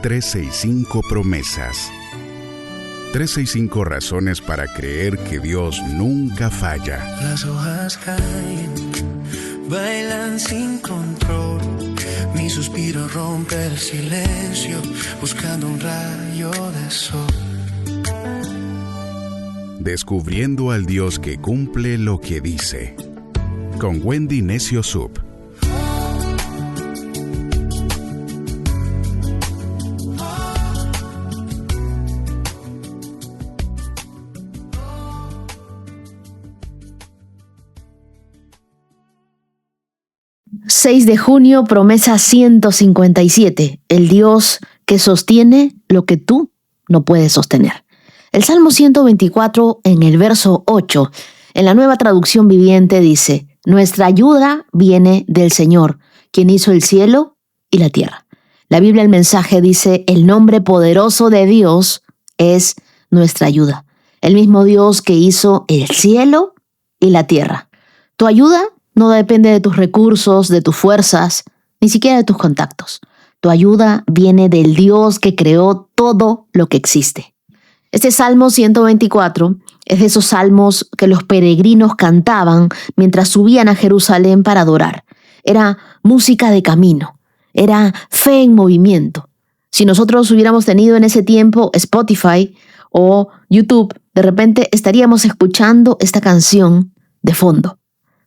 365 promesas. 365 razones para creer que Dios nunca falla. Las hojas caen, bailan sin control. Mi suspiro rompe el silencio, buscando un rayo de sol. Descubriendo al Dios que cumple lo que dice. Con Wendy Necio Sub. ...6 de junio, promesa 157... el Dios que sostiene lo que tú no puedes sostener. El Salmo 124, en el verso 8, en la Nueva Traducción Viviente dice: nuestra ayuda viene del Señor, quien hizo el cielo y la tierra. La Biblia, el mensaje, dice: el nombre poderoso de Dios es nuestra ayuda. El mismo Dios que hizo el cielo y la tierra. Tu ayuda no depende de tus recursos, de tus fuerzas, ni siquiera de tus contactos. Tu ayuda viene del Dios que creó todo lo que existe. Este Salmo 124 es de esos salmos que los peregrinos cantaban mientras subían a Jerusalén para adorar. Era música de camino, era fe en movimiento. Si nosotros hubiéramos tenido en ese tiempo Spotify o YouTube, de repente estaríamos escuchando esta canción de fondo.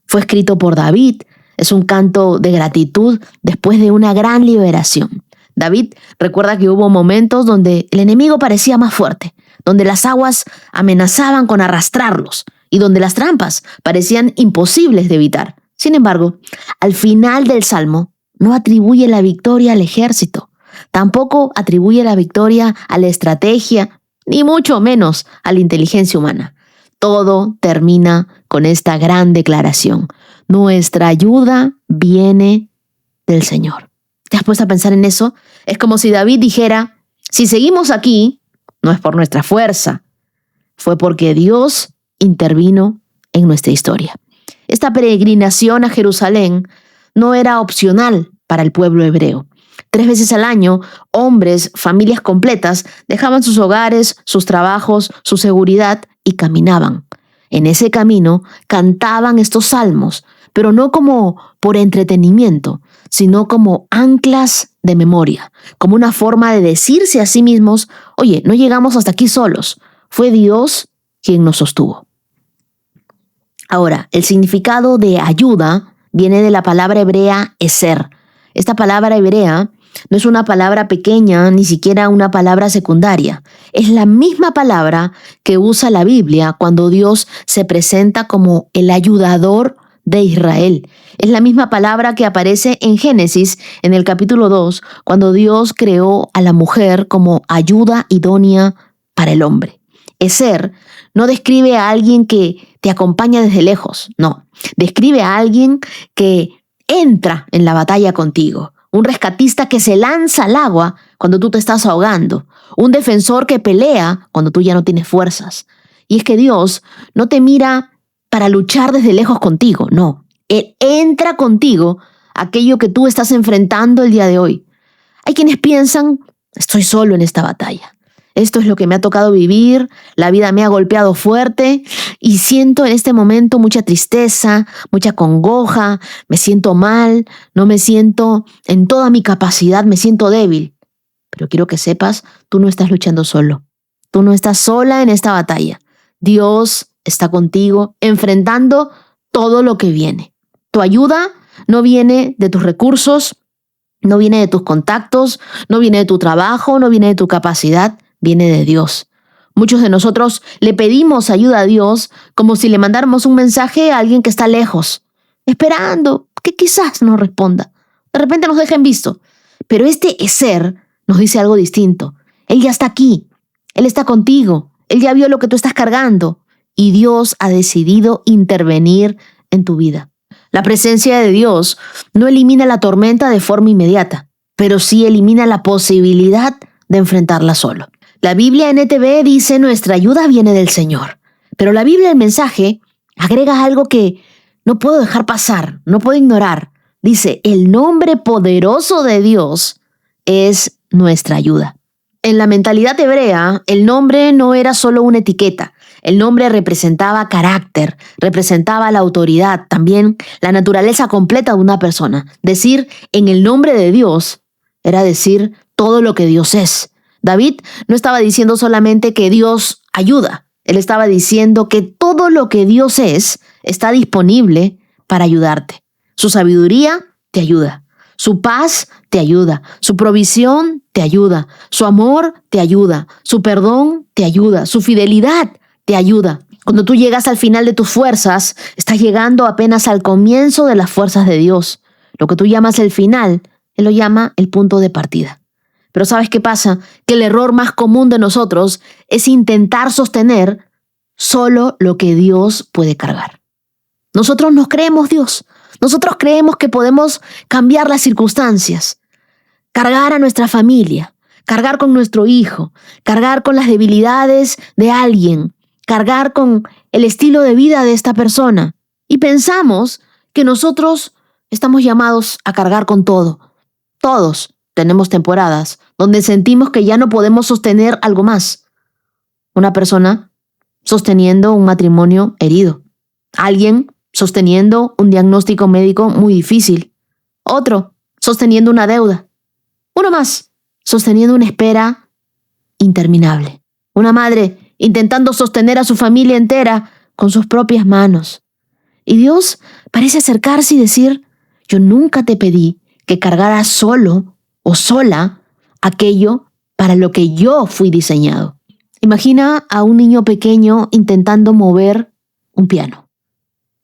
Fue escrito por David, es un canto de gratitud después de una gran liberación. David recuerda que hubo momentos donde el enemigo parecía más fuerte, donde las aguas amenazaban con arrastrarlos y donde las trampas parecían imposibles de evitar. Sin embargo, al final del Salmo no atribuye la victoria al ejército, tampoco atribuye la victoria a la estrategia, ni mucho menos a la inteligencia humana. Todo termina con esta gran declaración: nuestra ayuda viene del Señor. ¿Te has puesto a pensar en eso? Es como si David dijera: si seguimos aquí, no es por nuestra fuerza, fue porque Dios intervino en nuestra historia. Esta peregrinación a Jerusalén no era opcional para el pueblo hebreo. 3 veces al año, hombres, familias completas, dejaban sus hogares, sus trabajos, su seguridad y caminaban. En ese camino cantaban estos salmos, pero no como por entretenimiento, sino como anclas de memoria, como una forma de decirse a sí mismos: oye, no llegamos hasta aquí solos, fue Dios quien nos sostuvo. Ahora, el significado de ayuda viene de la palabra hebrea eser. Esta palabra hebrea no es una palabra pequeña, ni siquiera una palabra secundaria. Es la misma palabra que usa la Biblia cuando Dios se presenta como el ayudador de Israel. Es la misma palabra que aparece en Génesis, en el capítulo 2, cuando Dios creó a la mujer como ayuda idónea para el hombre. Eser no describe a alguien que te acompaña desde lejos, no. Describe a alguien que entra en la batalla contigo. Un rescatista que se lanza al agua cuando tú te estás ahogando. Un defensor que pelea cuando tú ya no tienes fuerzas. Y es que Dios no te mira para luchar desde lejos contigo, no. Él entra contigo aquello que tú estás enfrentando el día de hoy. Hay quienes piensan: estoy solo en esta batalla. Esto es lo que me ha tocado vivir, la vida me ha golpeado fuerte y siento en este momento mucha tristeza, mucha congoja, me siento mal, no me siento en toda mi capacidad, me siento débil. Pero quiero que sepas, tú no estás luchando solo. Tú no estás sola en esta batalla. Dios está contigo enfrentando todo lo que viene. Tu ayuda no viene de tus recursos, no viene de tus contactos, no viene de tu trabajo, no viene de tu capacidad. Viene de Dios. Muchos de nosotros le pedimos ayuda a Dios como si le mandáramos un mensaje a alguien que está lejos, esperando que quizás nos responda. De repente nos deja en visto. Pero este eser nos dice algo distinto. Él ya está aquí. Él está contigo. Él ya vio lo que tú estás cargando. Y Dios ha decidido intervenir en tu vida. La presencia de Dios no elimina la tormenta de forma inmediata, pero sí elimina la posibilidad de enfrentarla solo. La Biblia NTV dice: nuestra ayuda viene del Señor. Pero la Biblia, el mensaje, agrega algo que no puedo dejar pasar, no puedo ignorar. Dice: el nombre poderoso de Dios es nuestra ayuda. En la mentalidad hebrea, el nombre no era solo una etiqueta. El nombre representaba carácter, representaba la autoridad, también la naturaleza completa de una persona. Decir en el nombre de Dios era decir todo lo que Dios es. David no estaba diciendo solamente que Dios ayuda. Él estaba diciendo que todo lo que Dios es está disponible para ayudarte. Su sabiduría te ayuda. Su paz te ayuda. Su provisión te ayuda. Su amor te ayuda. Su perdón te ayuda. Su fidelidad te ayuda. Cuando tú llegas al final de tus fuerzas, estás llegando apenas al comienzo de las fuerzas de Dios. Lo que tú llamas el final, Él lo llama el punto de partida. Pero ¿sabes qué pasa? Que el error más común de nosotros es intentar sostener solo lo que Dios puede cargar. Nosotros nos creemos Dios. Nosotros creemos que podemos cambiar las circunstancias, cargar a nuestra familia, cargar con nuestro hijo, cargar con las debilidades de alguien, cargar con el estilo de vida de esta persona. Y pensamos que nosotros estamos llamados a cargar con todo. Todos tenemos temporadas donde sentimos que ya no podemos sostener algo más. Una persona sosteniendo un matrimonio herido. Alguien sosteniendo un diagnóstico médico muy difícil. Otro sosteniendo una deuda. Uno más sosteniendo una espera interminable. Una madre intentando sostener a su familia entera con sus propias manos. Y Dios parece acercarse y decir: yo nunca te pedí que cargaras solo o sola aquello para lo que yo fui diseñado. Imagina a un niño pequeño intentando mover un piano.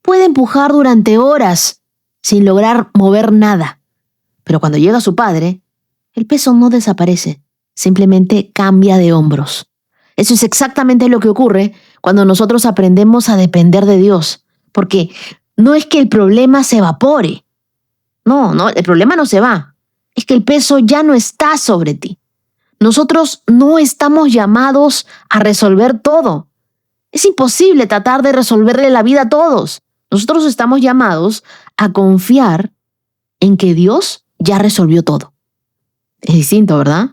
Puede empujar durante horas sin lograr mover nada. Pero cuando llega su padre, el peso no desaparece, simplemente cambia de hombros. Eso es exactamente lo que ocurre cuando nosotros aprendemos a depender de Dios. Porque no es que el problema se evapore. No, el problema no se va. Es que el peso ya no está sobre ti. Nosotros no estamos llamados a resolver todo. Es imposible tratar de resolverle la vida a todos. Nosotros estamos llamados a confiar en que Dios ya resolvió todo. Es distinto, ¿verdad?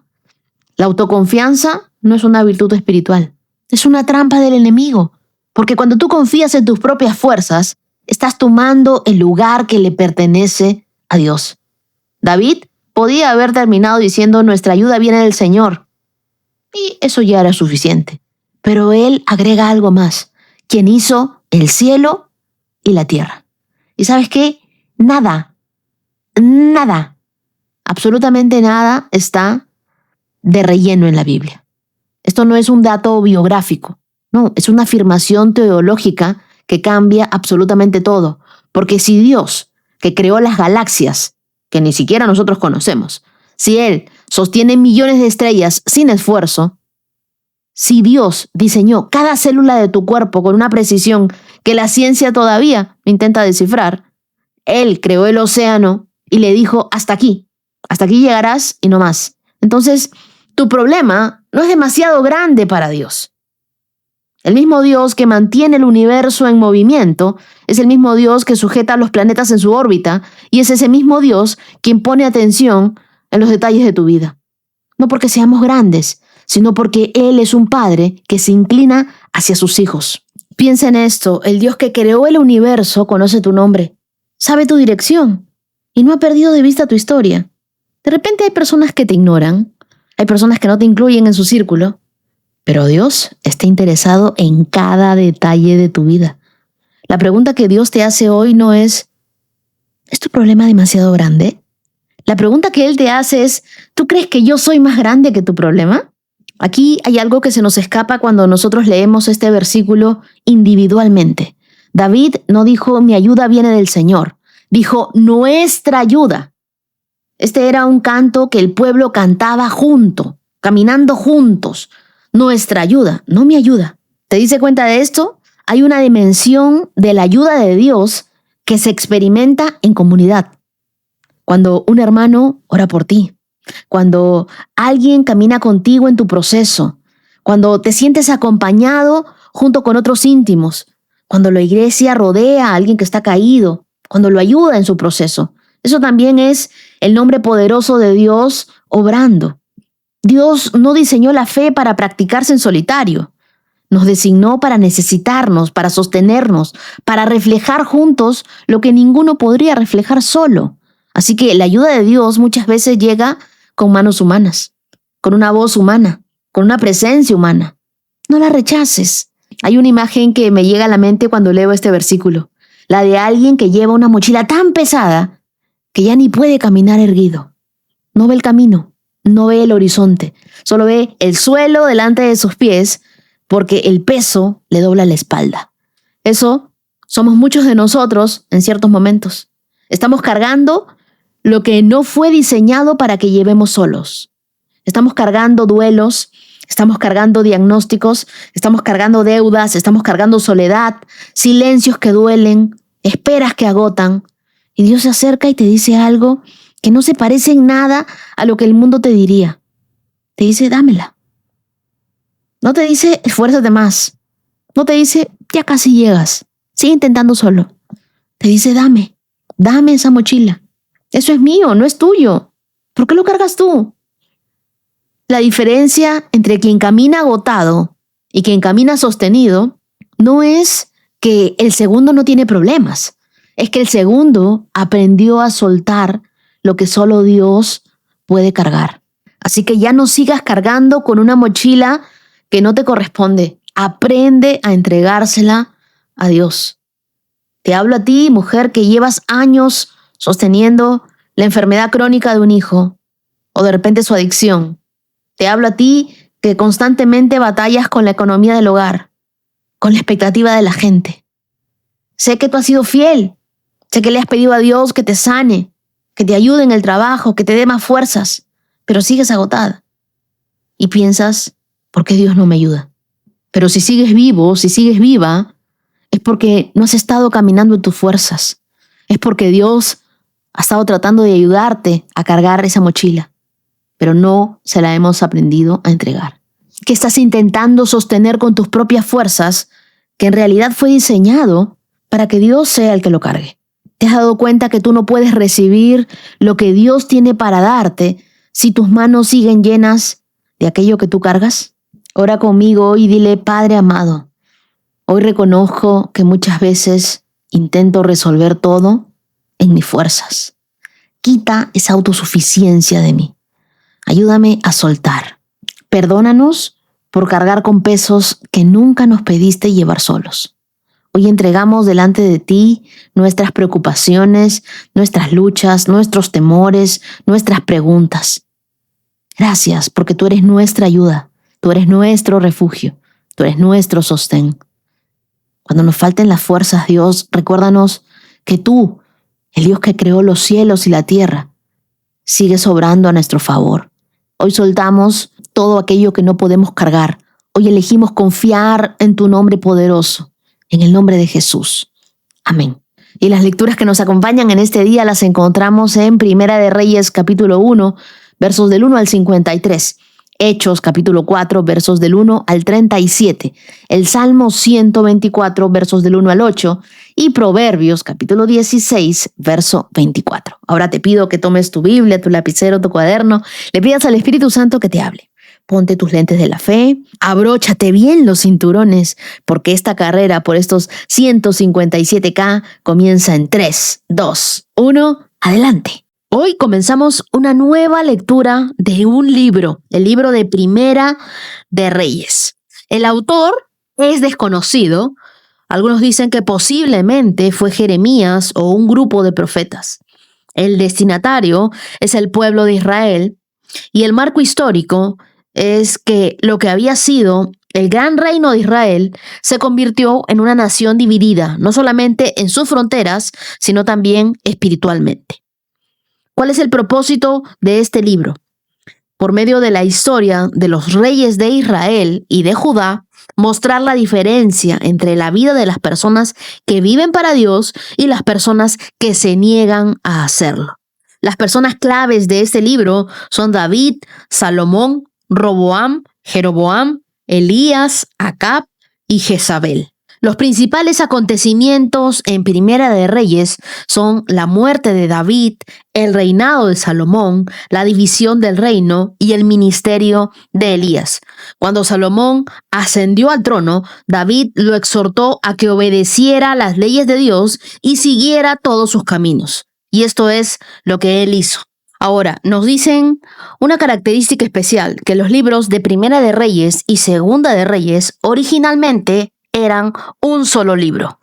La autoconfianza no es una virtud espiritual. Es una trampa del enemigo. Porque cuando tú confías en tus propias fuerzas, estás tomando el lugar que le pertenece a Dios. David podía haber terminado diciendo: nuestra ayuda viene del Señor. Y eso ya era suficiente. Pero él agrega algo más: quien hizo el cielo y la tierra. ¿Y sabes qué? Nada, absolutamente nada está de relleno en la Biblia. Esto no es un dato biográfico, no, es una afirmación teológica que cambia absolutamente todo. Porque si Dios, que creó las galaxias, que ni siquiera nosotros conocemos, si Él sostiene millones de estrellas sin esfuerzo, si Dios diseñó cada célula de tu cuerpo con una precisión que la ciencia todavía intenta descifrar, Él creó el océano y le dijo: hasta aquí llegarás y no más. Entonces, tu problema no es demasiado grande para Dios. El mismo Dios que mantiene el universo en movimiento es el mismo Dios que sujeta a los planetas en su órbita, y es ese mismo Dios quien pone atención en los detalles de tu vida. No porque seamos grandes, sino porque Él es un padre que se inclina hacia sus hijos. Piensa en esto: el Dios que creó el universo conoce tu nombre, sabe tu dirección y no ha perdido de vista tu historia. De repente hay personas que te ignoran, hay personas que no te incluyen en su círculo, pero Dios está interesado en cada detalle de tu vida. La pregunta que Dios te hace hoy no es: ¿es tu problema demasiado grande? La pregunta que Él te hace es: ¿tú crees que yo soy más grande que tu problema? Aquí hay algo que se nos escapa cuando nosotros leemos este versículo individualmente. David no dijo: mi ayuda viene del Señor. Dijo: nuestra ayuda. Este era un canto que el pueblo cantaba junto, caminando juntos. Nuestra ayuda, no mi ayuda. ¿Te diste cuenta de esto? Hay una dimensión de la ayuda de Dios que se experimenta en comunidad. Cuando un hermano ora por ti, cuando alguien camina contigo en tu proceso, cuando te sientes acompañado junto con otros íntimos, cuando la iglesia rodea a alguien que está caído, cuando lo ayuda en su proceso. Eso también es el nombre poderoso de Dios obrando. Dios no diseñó la fe para practicarse en solitario. Nos designó para necesitarnos, para sostenernos, para reflejar juntos lo que ninguno podría reflejar solo. Así que la ayuda de Dios muchas veces llega con manos humanas, con una voz humana, con una presencia humana. No la rechaces. Hay una imagen que me llega a la mente cuando leo este versículo, la de alguien que lleva una mochila tan pesada que ya ni puede caminar erguido. No ve el camino, no ve el horizonte, solo ve el suelo delante de sus pies porque el peso le dobla la espalda. Eso somos muchos de nosotros en ciertos momentos. Estamos cargando lo que no fue diseñado para que llevemos solos. Estamos cargando duelos, estamos cargando diagnósticos, estamos cargando deudas, estamos cargando soledad, silencios que duelen, esperas que agotan. Y Dios se acerca y te dice algo que no se parece en nada a lo que el mundo te diría. Te dice, dámela. No te dice, esfuérzate más. No te dice, ya casi llegas. Sigue intentando solo. Te dice, dame esa mochila. Eso es mío, no es tuyo. ¿Por qué lo cargas tú? La diferencia entre quien camina agotado y quien camina sostenido no es que el segundo no tiene problemas. Es que el segundo aprendió a soltar lo que solo Dios puede cargar. Así que ya no sigas cargando con una mochila que no te corresponde. Aprende a entregársela a Dios. Te hablo a ti, mujer, que llevas años sosteniendo la enfermedad crónica de un hijo o de repente su adicción. Te hablo a ti que constantemente batallas con la economía del hogar, con la expectativa de la gente. Sé que tú has sido fiel. Sé que le has pedido a Dios que te sane, que te ayude en el trabajo, que te dé más fuerzas, pero sigues agotada. Y piensas, ¿por qué Dios no me ayuda? Pero si sigues vivo, si sigues viva, es porque no has estado caminando en tus fuerzas. Es porque Dios ha estado tratando de ayudarte a cargar esa mochila, pero no se la hemos aprendido a entregar. ¿Qué estás intentando sostener con tus propias fuerzas que en realidad fue diseñado para que Dios sea el que lo cargue? ¿Te has dado cuenta que tú no puedes recibir lo que Dios tiene para darte si tus manos siguen llenas de aquello que tú cargas? Ora conmigo y dile, Padre amado, hoy reconozco que muchas veces intento resolver todo en mis fuerzas. Quita esa autosuficiencia de mí. Ayúdame a soltar. Perdónanos por cargar con pesos que nunca nos pediste llevar solos. Hoy entregamos delante de ti nuestras preocupaciones, nuestras luchas, nuestros temores, nuestras preguntas. Gracias porque tú eres nuestra ayuda, tú eres nuestro refugio, tú eres nuestro sostén. Cuando nos falten las fuerzas, Dios, recuérdanos que tú, el Dios que creó los cielos y la tierra, sigues obrando a nuestro favor. Hoy soltamos todo aquello que no podemos cargar. Hoy elegimos confiar en tu nombre poderoso. En el nombre de Jesús. Amén. Y las lecturas que nos acompañan en este día las encontramos en Primera de Reyes, capítulo 1, versos del 1 al 53. Hechos, capítulo 4, versos del 1 al 37. El Salmo 124, versos del 1 al 8. Y Proverbios, capítulo 16, verso 24. Ahora te pido que tomes tu Biblia, tu lapicero, tu cuaderno, le pidas al Espíritu Santo que te hable. Ponte tus lentes de la fe, abróchate bien los cinturones, porque esta carrera por estos 157K comienza en 3, 2, 1, adelante. Hoy comenzamos una nueva lectura de un libro, el libro de Primera de Reyes. El autor es desconocido. Algunos dicen que posiblemente fue Jeremías o un grupo de profetas. El destinatario es el pueblo de Israel y el marco histórico es que lo que había sido el gran reino de Israel se convirtió en una nación dividida, no solamente en sus fronteras, sino también espiritualmente. ¿Cuál es el propósito de este libro? Por medio de la historia de los reyes de Israel y de Judá, mostrar la diferencia entre la vida de las personas que viven para Dios y las personas que se niegan a hacerlo. Las personas claves de este libro son David, Salomón, Roboam, Jeroboam, Elías, Acab y Jezabel. Los principales acontecimientos en Primera de Reyes son la muerte de David, el reinado de Salomón, la división del reino y el ministerio de Elías. Cuando Salomón ascendió al trono, David lo exhortó a que obedeciera las leyes de Dios y siguiera todos sus caminos. Y esto es lo que él hizo. Ahora, nos dicen una característica especial, que los libros de Primera de Reyes y Segunda de Reyes originalmente eran un solo libro.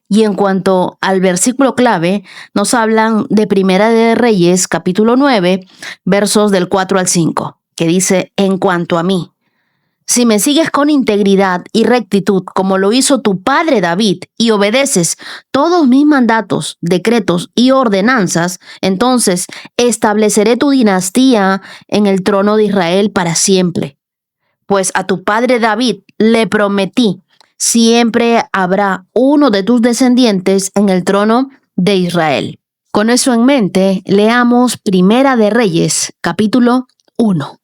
Y en cuanto al versículo clave, nos hablan de Primera de Reyes, capítulo 9, versos del 4 al 5, que dice: en cuanto a mí, si me sigues con integridad y rectitud, como lo hizo tu padre David, y obedeces todos mis mandatos, decretos y ordenanzas, entonces estableceré tu dinastía en el trono de Israel para siempre. Pues a tu padre David le prometí: siempre habrá uno de tus descendientes en el trono de Israel. Con eso en mente, leamos Primera de Reyes, capítulo 1.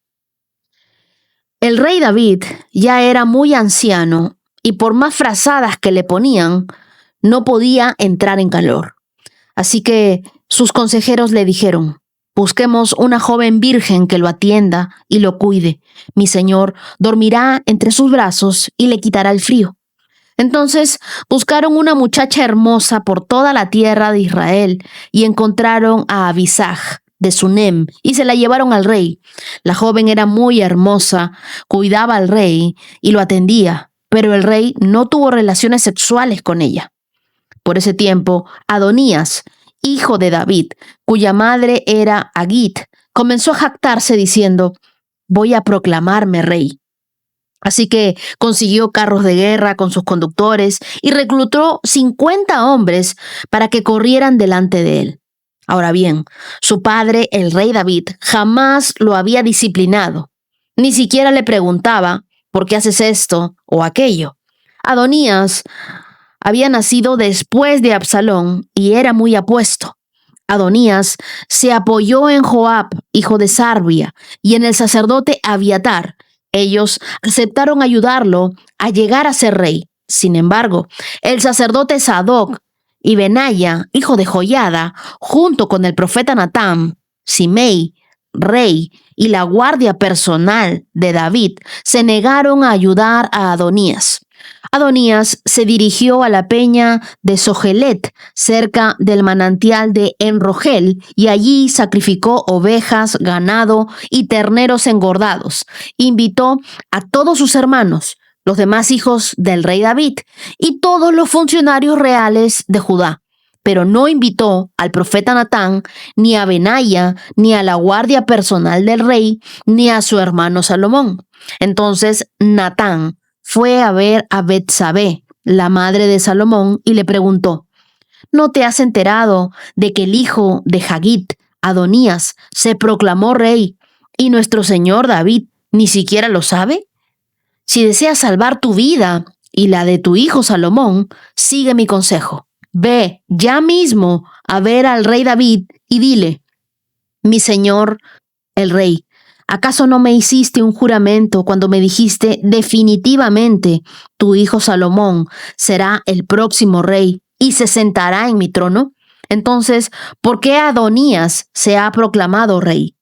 El rey David ya era muy anciano y por más frazadas que le ponían, no podía entrar en calor. Así que sus consejeros le dijeron: busquemos una joven virgen que lo atienda y lo cuide. Mi señor dormirá entre sus brazos y le quitará el frío. Entonces buscaron una muchacha hermosa por toda la tierra de Israel y encontraron a Abisag de Sunem y se la llevaron al rey. La joven era muy hermosa, cuidaba al rey y lo atendía, pero el rey no tuvo relaciones sexuales con ella. Por ese tiempo, Adonías, hijo de David, cuya madre era Agit, comenzó a jactarse diciendo: voy a proclamarme rey. Así que consiguió carros de guerra con sus conductores y reclutó 50 hombres para que corrieran delante de él. Ahora bien, su padre, el rey David, jamás lo había disciplinado. Ni siquiera le preguntaba: ¿por qué haces esto o aquello? Adonías había nacido después de Absalón y era muy apuesto. Adonías se apoyó en Joab, hijo de Sarvia, y en el sacerdote Abiatar. Ellos aceptaron ayudarlo a llegar a ser rey. Sin embargo, el sacerdote Sadoc y Benaya, hijo de Joiada, junto con el profeta Natán, Simei, rey, y la guardia personal de David, se negaron a ayudar a Adonías. Adonías se dirigió a la peña de Sogelet, cerca del manantial de Enrogel, y allí sacrificó ovejas, ganado y terneros engordados. Invitó a todos sus hermanos, los demás hijos del rey David, y todos los funcionarios reales de Judá. Pero no invitó al profeta Natán, ni a Benaya, ni a la guardia personal del rey, ni a su hermano Salomón. Entonces Natán fue a ver a Betsabé, la madre de Salomón, y le preguntó: ¿no te has enterado de que el hijo de Hagit, Adonías, se proclamó rey y nuestro señor David ni siquiera lo sabe? Si deseas salvar tu vida y la de tu hijo Salomón, sigue mi consejo. Ve ya mismo a ver al rey David y dile: mi señor, el rey, ¿acaso no me hiciste un juramento cuando me dijiste definitivamente tu hijo Salomón será el próximo rey y se sentará en mi trono? Entonces, ¿por qué Adonías se ha proclamado rey?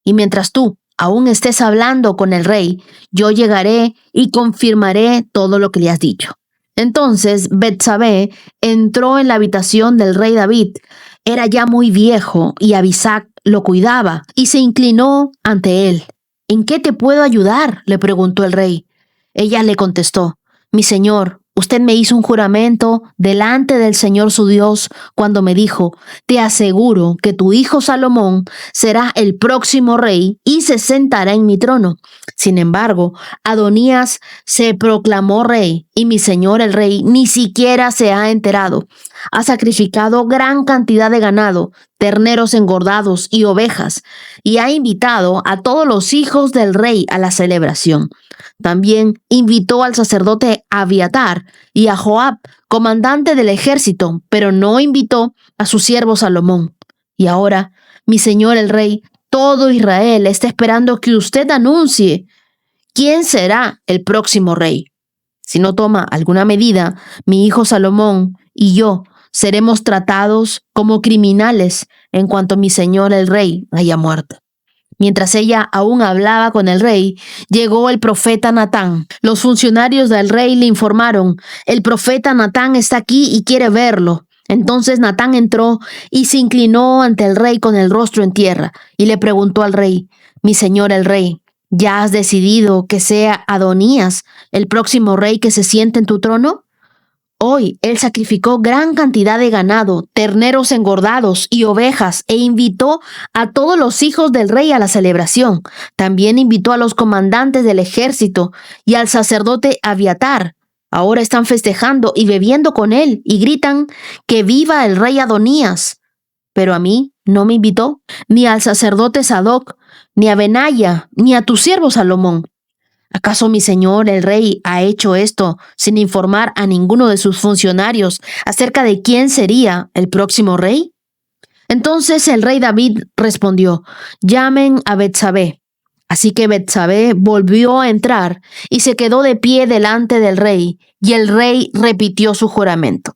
Y mientras tú aún estés hablando con el rey, yo llegaré y confirmaré todo lo que le has dicho. Entonces Betsabé entró en la habitación del rey David. Era ya muy viejo y Abisag lo cuidaba y se inclinó ante él. ¿En qué te puedo ayudar?, le preguntó el rey. Ella le contestó: mi señor, usted me hizo un juramento delante del Señor su Dios cuando me dijo: te aseguro que tu hijo Salomón será el próximo rey y se sentará en mi trono. Sin embargo, Adonías se proclamó rey y mi señor el rey ni siquiera se ha enterado. Ha sacrificado gran cantidad de ganado, terneros engordados y ovejas, y ha invitado a todos los hijos del rey a la celebración. También invitó al sacerdote Abiatar y a Joab, comandante del ejército, pero no invitó a su siervo Salomón. Y ahora, mi señor el rey, todo Israel está esperando que usted anuncie quién será el próximo rey. Si no toma alguna medida, mi hijo Salomón y yo seremos tratados como criminales en cuanto mi señor el rey haya muerto. Mientras ella aún hablaba con el rey, llegó el profeta Natán. Los funcionarios del rey le informaron: el profeta Natán está aquí y quiere verlo. Entonces Natán entró y se inclinó ante el rey con el rostro en tierra y le preguntó al rey: mi señor el rey, ¿ya has decidido que sea Adonías el próximo rey que se siente en tu trono? Hoy él sacrificó gran cantidad de ganado, terneros engordados y ovejas, e invitó a todos los hijos del rey a la celebración. También invitó a los comandantes del ejército y al sacerdote Abiatar. Ahora están festejando y bebiendo con él y gritan que viva el rey Adonías. Pero a mí no me invitó, ni al sacerdote Sadoc, ni a Benaya, ni a tu siervo Salomón. ¿Acaso mi señor el rey ha hecho esto sin informar a ninguno de sus funcionarios acerca de quién sería el próximo rey? Entonces el rey David respondió: llamen a Betsabé. Así que Betsabé volvió a entrar y se quedó de pie delante del rey, y el rey repitió su juramento: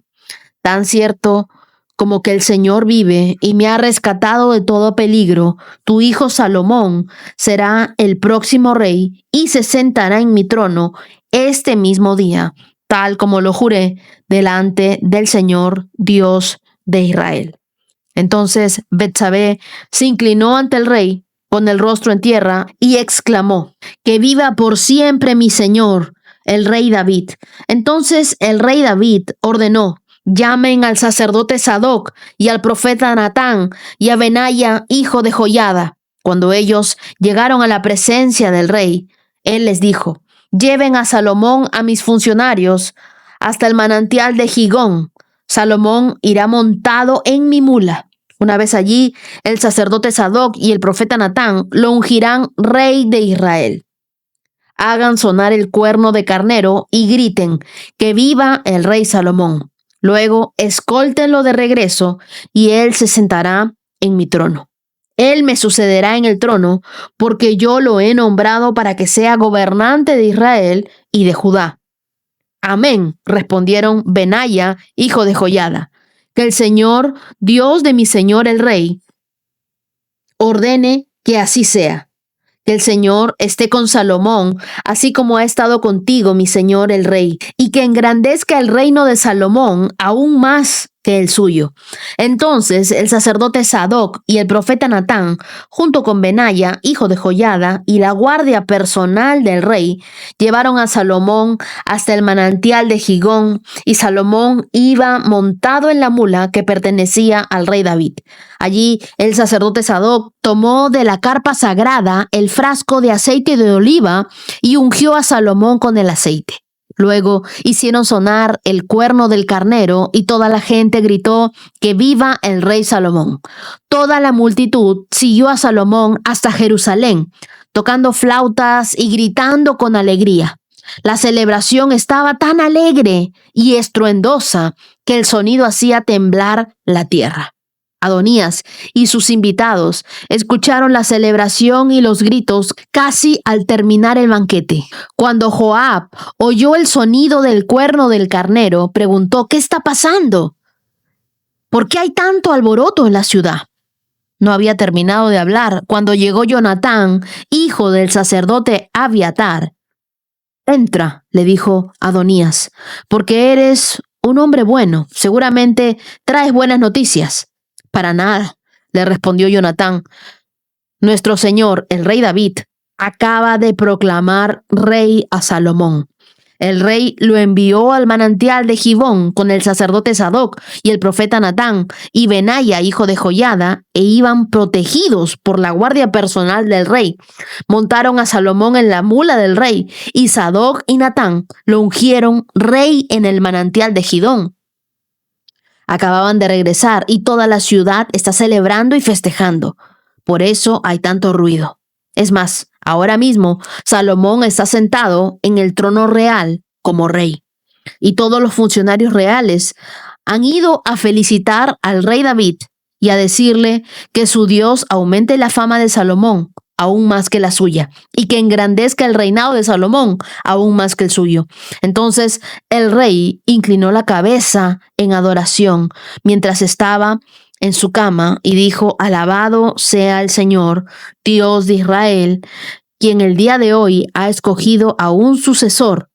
tan cierto como que el Señor vive y me ha rescatado de todo peligro, tu hijo Salomón será el próximo rey y se sentará en mi trono este mismo día, tal como lo juré delante del Señor Dios de Israel. Entonces Betsabé se inclinó ante el rey con el rostro en tierra y exclamó: que viva por siempre mi señor, el rey David. Entonces el rey David ordenó: llamen al sacerdote Sadoc y al profeta Natán y a Benaya, hijo de Joiada. Cuando ellos llegaron a la presencia del rey, él les dijo: lleven a Salomón a mis funcionarios hasta el manantial de Gigón. Salomón irá montado en mi mula. Una vez allí, el sacerdote Sadoc y el profeta Natán lo ungirán rey de Israel. Hagan sonar el cuerno de carnero y griten: que viva el rey Salomón. Luego escóltenlo de regreso y él se sentará en mi trono. Él me sucederá en el trono porque yo lo he nombrado para que sea gobernante de Israel y de Judá. Amén, respondieron Benaya, hijo de Joiada. Que el Señor, Dios de mi señor el rey, ordene que así sea. Que el Señor esté con Salomón, así como ha estado contigo, mi señor el rey, y que engrandezca el reino de Salomón aún más que el suyo. Entonces el sacerdote Sadoc y el profeta Natán, junto con Benaya, hijo de Joiada, y la guardia personal del rey, llevaron a Salomón hasta el manantial de Gigón, y Salomón iba montado en la mula que pertenecía al rey David. Allí el sacerdote Sadoc tomó de la carpa sagrada el frasco de aceite de oliva y ungió a Salomón con el aceite. Luego hicieron sonar el cuerno del carnero y toda la gente gritó: que viva el rey Salomón. Toda la multitud siguió a Salomón hasta Jerusalén, tocando flautas y gritando con alegría. La celebración estaba tan alegre y estruendosa que el sonido hacía temblar la tierra. Adonías y sus invitados escucharon la celebración y los gritos casi al terminar el banquete. Cuando Joab oyó el sonido del cuerno del carnero, preguntó: ¿qué está pasando? ¿Por qué hay tanto alboroto en la ciudad? No había terminado de hablar cuando llegó Jonatán, hijo del sacerdote Abiatar. Entra, le dijo Adonías, porque eres un hombre bueno, seguramente traes buenas noticias. Para nada, le respondió Jonatán. Nuestro señor, el rey David, acaba de proclamar rey a Salomón. El rey lo envió al manantial de Gibón con el sacerdote Sadoc y el profeta Natán y Benaya, hijo de Joiada, e iban protegidos por la guardia personal del rey. Montaron a Salomón en la mula del rey y Sadoc y Natán lo ungieron rey en el manantial de Gidón. Acababan de regresar y toda la ciudad está celebrando y festejando. Por eso hay tanto ruido. Es más, ahora mismo Salomón está sentado en el trono real como rey. Y todos los funcionarios reales han ido a felicitar al rey David y a decirle que su Dios aumente la fama de Salomón aún más que la suya, y que engrandezca el reinado de Salomón aún más que el suyo. Entonces el rey inclinó la cabeza en adoración mientras estaba en su cama y dijo: Alabado sea el Señor, Dios de Israel, quien el día de hoy ha escogido a un sucesor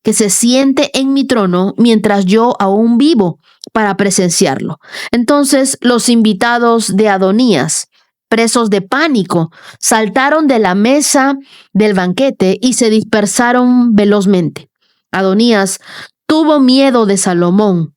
que se siente en mi trono mientras yo aún vivo para presenciarlo. Entonces los invitados de Adonías, presos de pánico, saltaron de la mesa del banquete y se dispersaron velozmente. Adonías tuvo miedo de Salomón,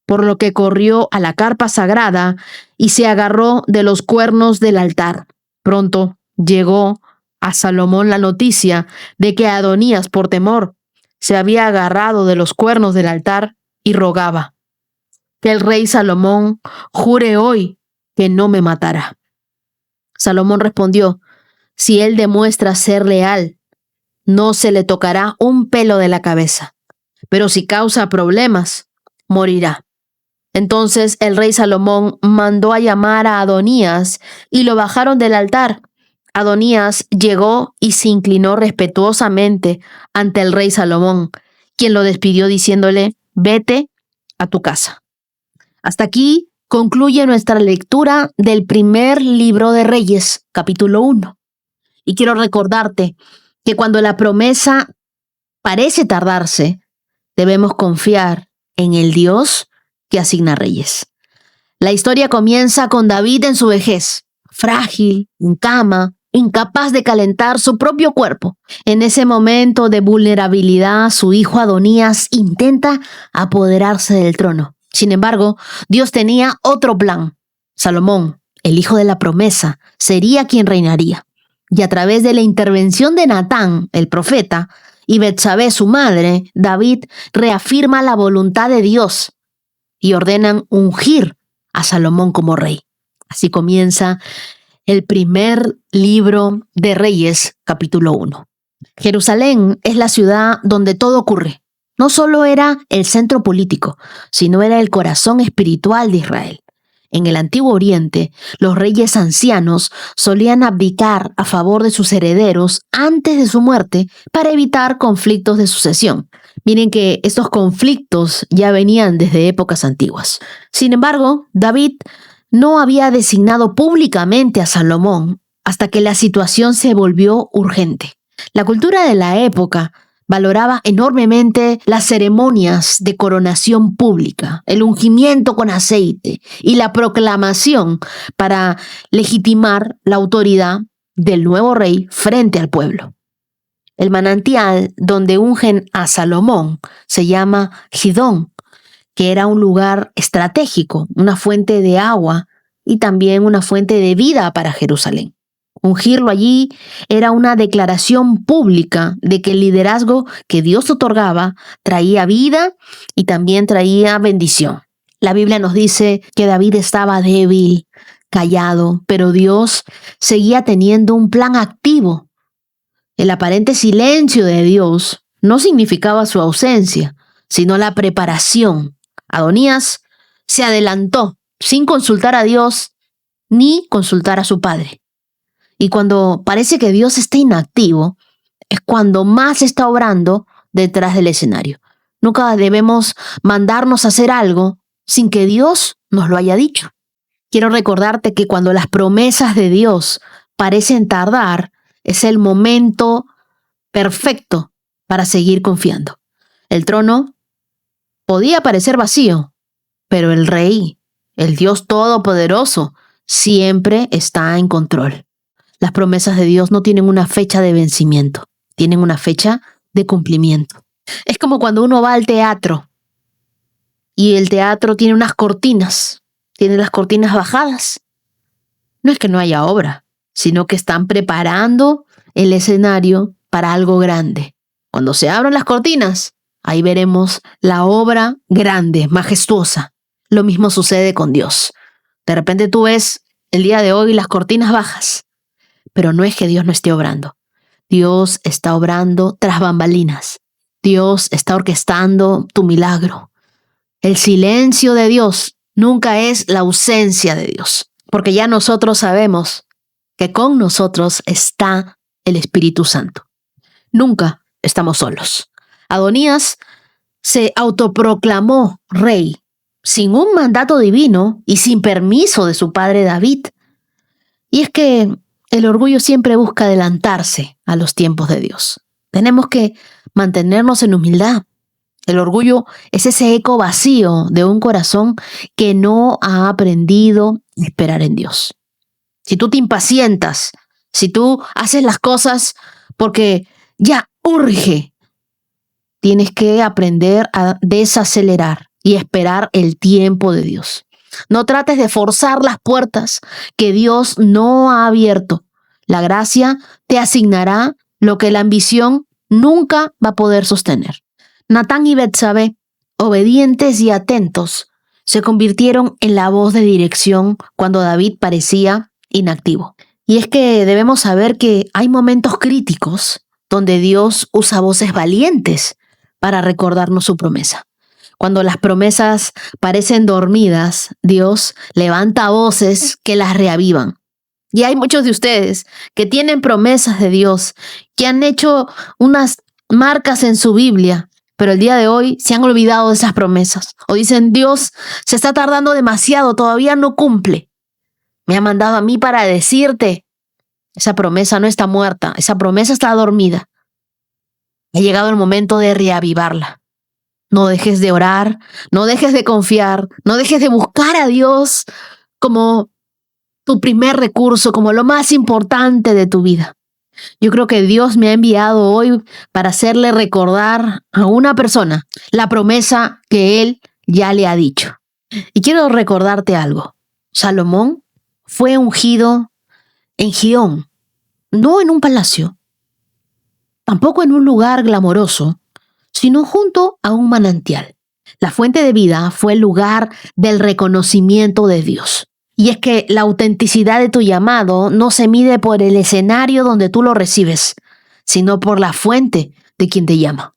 por lo que corrió a la carpa sagrada y se agarró de los cuernos del altar. Pronto llegó a Salomón la noticia de que Adonías, por temor, se había agarrado de los cuernos del altar y rogaba: que el rey Salomón jure hoy que no me matará. Salomón respondió: si él demuestra ser leal, no se le tocará un pelo de la cabeza, pero si causa problemas, morirá. Entonces el rey Salomón mandó a llamar a Adonías y lo bajaron del altar. Adonías llegó y se inclinó respetuosamente ante el rey Salomón, quien lo despidió diciéndole: vete a tu casa. Hasta aquí concluye nuestra lectura del primer libro de Reyes, capítulo 1. Y quiero recordarte que cuando la promesa parece tardarse, debemos confiar en el Dios que asigna reyes. La historia comienza con David en su vejez, frágil, en cama, incapaz de calentar su propio cuerpo. En ese momento de vulnerabilidad, su hijo Adonías intenta apoderarse del trono. Sin embargo, Dios tenía otro plan. Salomón, el hijo de la promesa, sería quien reinaría. Y a través de la intervención de Natán, el profeta, y Betsabé, su madre, David reafirma la voluntad de Dios y ordenan ungir a Salomón como rey. Así comienza el primer libro de Reyes, capítulo 1. Jerusalén es la ciudad donde todo ocurre. No solo era el centro político, sino era el corazón espiritual de Israel. En el Antiguo Oriente, los reyes ancianos solían abdicar a favor de sus herederos antes de su muerte para evitar conflictos de sucesión. Miren que estos conflictos ya venían desde épocas antiguas. Sin embargo, David no había designado públicamente a Salomón hasta que la situación se volvió urgente. La cultura de la época valoraba enormemente las ceremonias de coronación pública, el ungimiento con aceite y la proclamación para legitimar la autoridad del nuevo rey frente al pueblo. El manantial donde ungen a Salomón se llama Gidón, que era un lugar estratégico, una fuente de agua y también una fuente de vida para Jerusalén. Ungirlo allí era una declaración pública de que el liderazgo que Dios otorgaba traía vida y también traía bendición. La Biblia nos dice que David estaba débil, callado, pero Dios seguía teniendo un plan activo. El aparente silencio de Dios no significaba su ausencia, sino la preparación. Adonías se adelantó sin consultar a Dios ni consultar a su padre. Y cuando parece que Dios está inactivo, es cuando más está obrando detrás del escenario. Nunca debemos mandarnos a hacer algo sin que Dios nos lo haya dicho. Quiero recordarte que cuando las promesas de Dios parecen tardar, es el momento perfecto para seguir confiando. El trono podía parecer vacío, pero el Rey, el Dios Todopoderoso, siempre está en control. Las promesas de Dios no tienen una fecha de vencimiento, tienen una fecha de cumplimiento. Es como cuando uno va al teatro y el teatro tiene unas cortinas, tiene las cortinas bajadas. No es que no haya obra, sino que están preparando el escenario para algo grande. Cuando se abran las cortinas, ahí veremos la obra grande, majestuosa. Lo mismo sucede con Dios. De repente tú ves el día de hoy las cortinas bajas, pero no es que Dios no esté obrando. Dios está obrando tras bambalinas. Dios está orquestando tu milagro. El silencio de Dios nunca es la ausencia de Dios, porque ya nosotros sabemos que con nosotros está el Espíritu Santo. Nunca estamos solos. Adonías se autoproclamó rey sin un mandato divino y sin permiso de su padre David. Y es que el orgullo siempre busca adelantarse a los tiempos de Dios. Tenemos que mantenernos en humildad. El orgullo es ese eco vacío de un corazón que no ha aprendido a esperar en Dios. Si tú te impacientas, si tú haces las cosas porque ya urge, tienes que aprender a desacelerar y esperar el tiempo de Dios. No trates de forzar las puertas que Dios no ha abierto. La gracia te asignará lo que la ambición nunca va a poder sostener. Natán y Betsabé, obedientes y atentos, se convirtieron en la voz de dirección cuando David parecía inactivo. Y es que debemos saber que hay momentos críticos donde Dios usa voces valientes para recordarnos su promesa. Cuando las promesas parecen dormidas, Dios levanta voces que las reavivan. Y hay muchos de ustedes que tienen promesas de Dios, que han hecho unas marcas en su Biblia, pero el día de hoy se han olvidado de esas promesas. O dicen, Dios se está tardando demasiado, todavía no cumple. Me ha mandado a mí para decirte, esa promesa no está muerta, esa promesa está dormida. Ha llegado el momento de reavivarla. No dejes de orar, no dejes de confiar, no dejes de buscar a Dios como tu primer recurso, como lo más importante de tu vida. Yo creo que Dios me ha enviado hoy para hacerle recordar a una persona la promesa que Él ya le ha dicho. Y quiero recordarte algo. Salomón fue ungido en Gihón, no en un palacio, tampoco en un lugar glamoroso, sino junto a un manantial. La fuente de vida fue el lugar del reconocimiento de Dios. Y es que la autenticidad de tu llamado no se mide por el escenario donde tú lo recibes, sino por la fuente de quien te llama.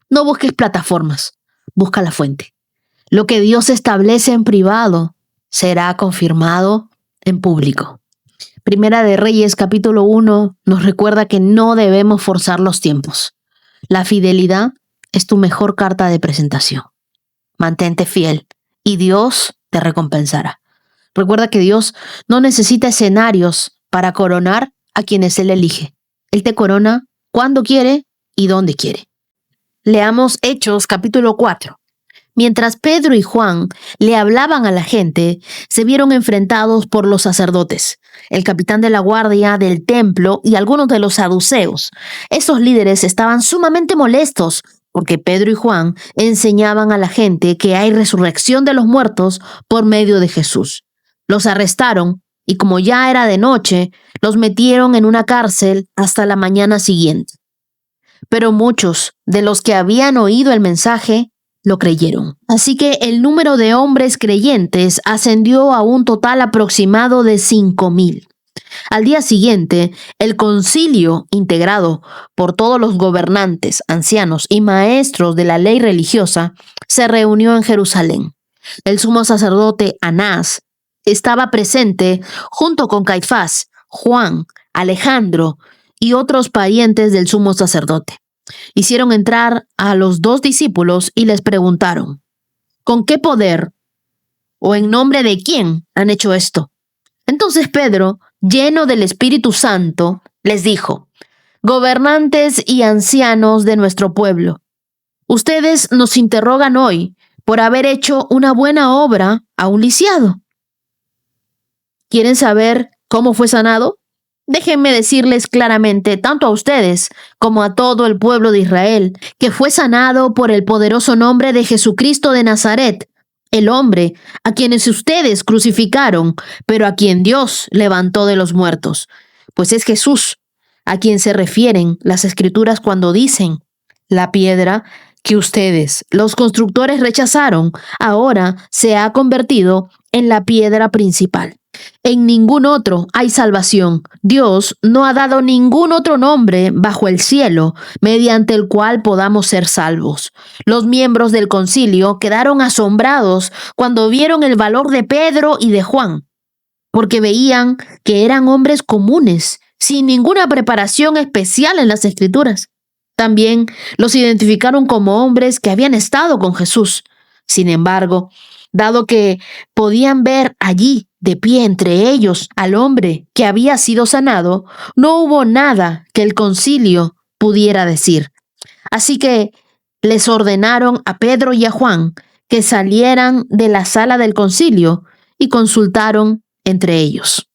No busques plataformas, busca la fuente. Lo que Dios establece en privado será confirmado en público. Primera de Reyes, capítulo 1, nos recuerda que no debemos forzar los tiempos. La fidelidad es tu mejor carta de presentación. Mantente fiel y Dios te recompensará. Recuerda que Dios no necesita escenarios para coronar a quienes Él elige. Él te corona cuando quiere y donde quiere. Leamos Hechos capítulo 4. Mientras Pedro y Juan le hablaban a la gente, se vieron enfrentados por los sacerdotes, el capitán de la guardia del templo y algunos de los saduceos. Esos líderes estaban sumamente molestos porque Pedro y Juan enseñaban a la gente que hay resurrección de los muertos por medio de Jesús. Los arrestaron y como ya era de noche, los metieron en una cárcel hasta la mañana siguiente. Pero muchos de los que habían oído el mensaje lo creyeron. Así que el número de hombres creyentes ascendió a un total aproximado de 5,000. Al día siguiente, el concilio, integrado por todos los gobernantes, ancianos y maestros de la ley religiosa, se reunió en Jerusalén. El sumo sacerdote Anás estaba presente junto con Caifás, Juan, Alejandro y otros parientes del sumo sacerdote. Hicieron entrar a los 2 discípulos y les preguntaron, ¿con qué poder o en nombre de quién han hecho esto? Entonces Pedro, lleno del Espíritu Santo, les dijo, gobernantes y ancianos de nuestro pueblo, ustedes nos interrogan hoy por haber hecho una buena obra a un lisiado. ¿Quieren saber cómo fue sanado? Déjenme decirles claramente, tanto a ustedes como a todo el pueblo de Israel, que fue sanado por el poderoso nombre de Jesucristo de Nazaret, el hombre a quienes ustedes crucificaron, pero a quien Dios levantó de los muertos. Pues es Jesús a quien se refieren las Escrituras cuando dicen, la piedra que ustedes, los constructores, rechazaron, ahora se ha convertido en la piedra principal. En ningún otro hay salvación. Dios no ha dado ningún otro nombre bajo el cielo mediante el cual podamos ser salvos. Los miembros del concilio quedaron asombrados cuando vieron el valor de Pedro y de Juan. porque veían que eran hombres comunes, sin ninguna preparación especial en las Escrituras. También los identificaron como hombres que habían estado con Jesús. Sin embargo, dado que podían ver allí, de pie entre ellos, al hombre que había sido sanado, no hubo nada que el concilio pudiera decir. Así que les ordenaron a Pedro y a Juan que salieran de la sala del concilio y consultaron entre ellos.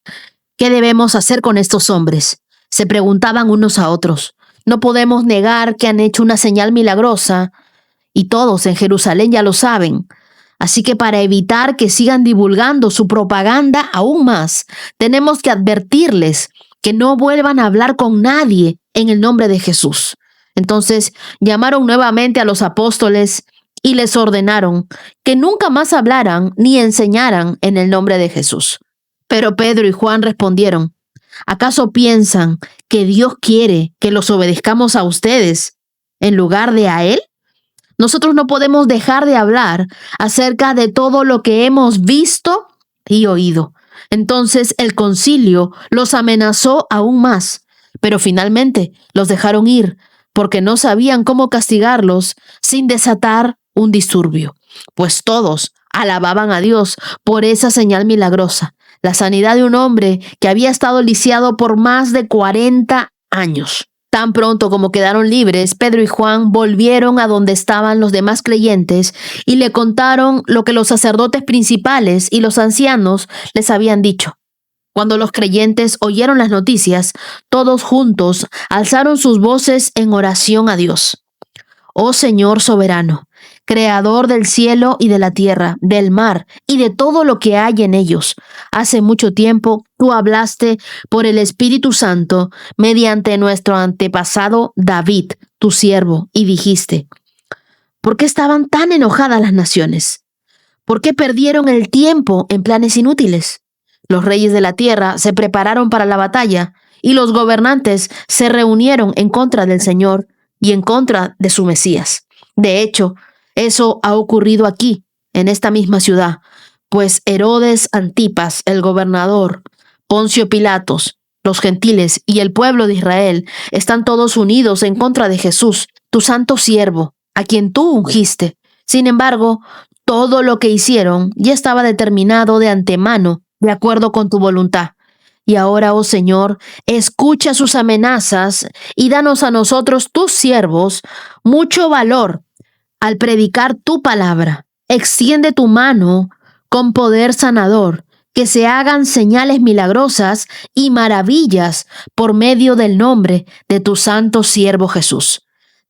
¿Qué debemos hacer con estos hombres?, se preguntaban unos a otros. No podemos negar que han hecho una señal milagrosa y todos en Jerusalén ya lo saben. Así que para evitar que sigan divulgando su propaganda aún más, tenemos que advertirles que no vuelvan a hablar con nadie en el nombre de Jesús. Entonces llamaron nuevamente a los apóstoles y les ordenaron que nunca más hablaran ni enseñaran en el nombre de Jesús. Pero Pedro y Juan respondieron: ¿acaso piensan que Dios quiere que los obedezcamos a ustedes en lugar de a Él? Nosotros no podemos dejar de hablar acerca de todo lo que hemos visto y oído. Entonces el concilio los amenazó aún más, pero finalmente los dejaron ir porque no sabían cómo castigarlos sin desatar un disturbio, pues todos alababan a Dios por esa señal milagrosa, la sanidad de un hombre que había estado lisiado por más de 40 años. Tan pronto como quedaron libres, Pedro y Juan volvieron a donde estaban los demás creyentes y le contaron lo que los sacerdotes principales y los ancianos les habían dicho. Cuando los creyentes oyeron las noticias, todos juntos alzaron sus voces en oración a Dios. Oh Señor soberano, Creador del cielo y de la tierra, del mar y de todo lo que hay en ellos. Hace mucho tiempo tú hablaste por el Espíritu Santo mediante nuestro antepasado David, tu siervo, y dijiste: ¿por qué estaban tan enojadas las naciones? ¿Por qué perdieron el tiempo en planes inútiles? Los reyes de la tierra se prepararon para la batalla y los gobernantes se reunieron en contra del Señor y en contra de su Mesías. De hecho, eso ha ocurrido aquí, en esta misma ciudad, pues Herodes Antipas, el gobernador, Poncio Pilatos, los gentiles y el pueblo de Israel están todos unidos en contra de Jesús, tu santo siervo, a quien tú ungiste. Sin embargo, todo lo que hicieron ya estaba determinado de antemano, de acuerdo con tu voluntad. Y ahora, oh Señor, escucha sus amenazas y danos a nosotros, tus siervos, mucho valor al predicar tu palabra. Extiende tu mano con poder sanador, que se hagan señales milagrosas y maravillas por medio del nombre de tu santo siervo Jesús.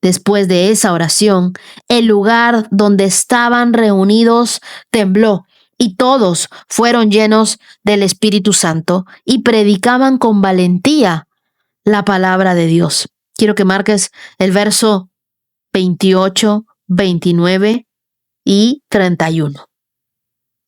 Después de esa oración, el lugar donde estaban reunidos tembló y todos fueron llenos del Espíritu Santo y predicaban con valentía la palabra de Dios. Quiero que marques el verso 28, 29 y 31.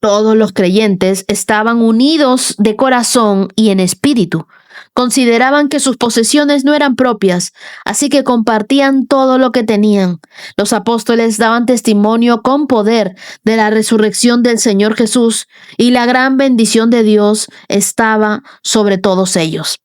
Todos los creyentes estaban unidos de corazón y en espíritu. Consideraban que sus posesiones no eran propias, así que compartían todo lo que tenían. Los apóstoles daban testimonio con poder de la resurrección del Señor Jesús, y la gran bendición de Dios estaba sobre todos ellos.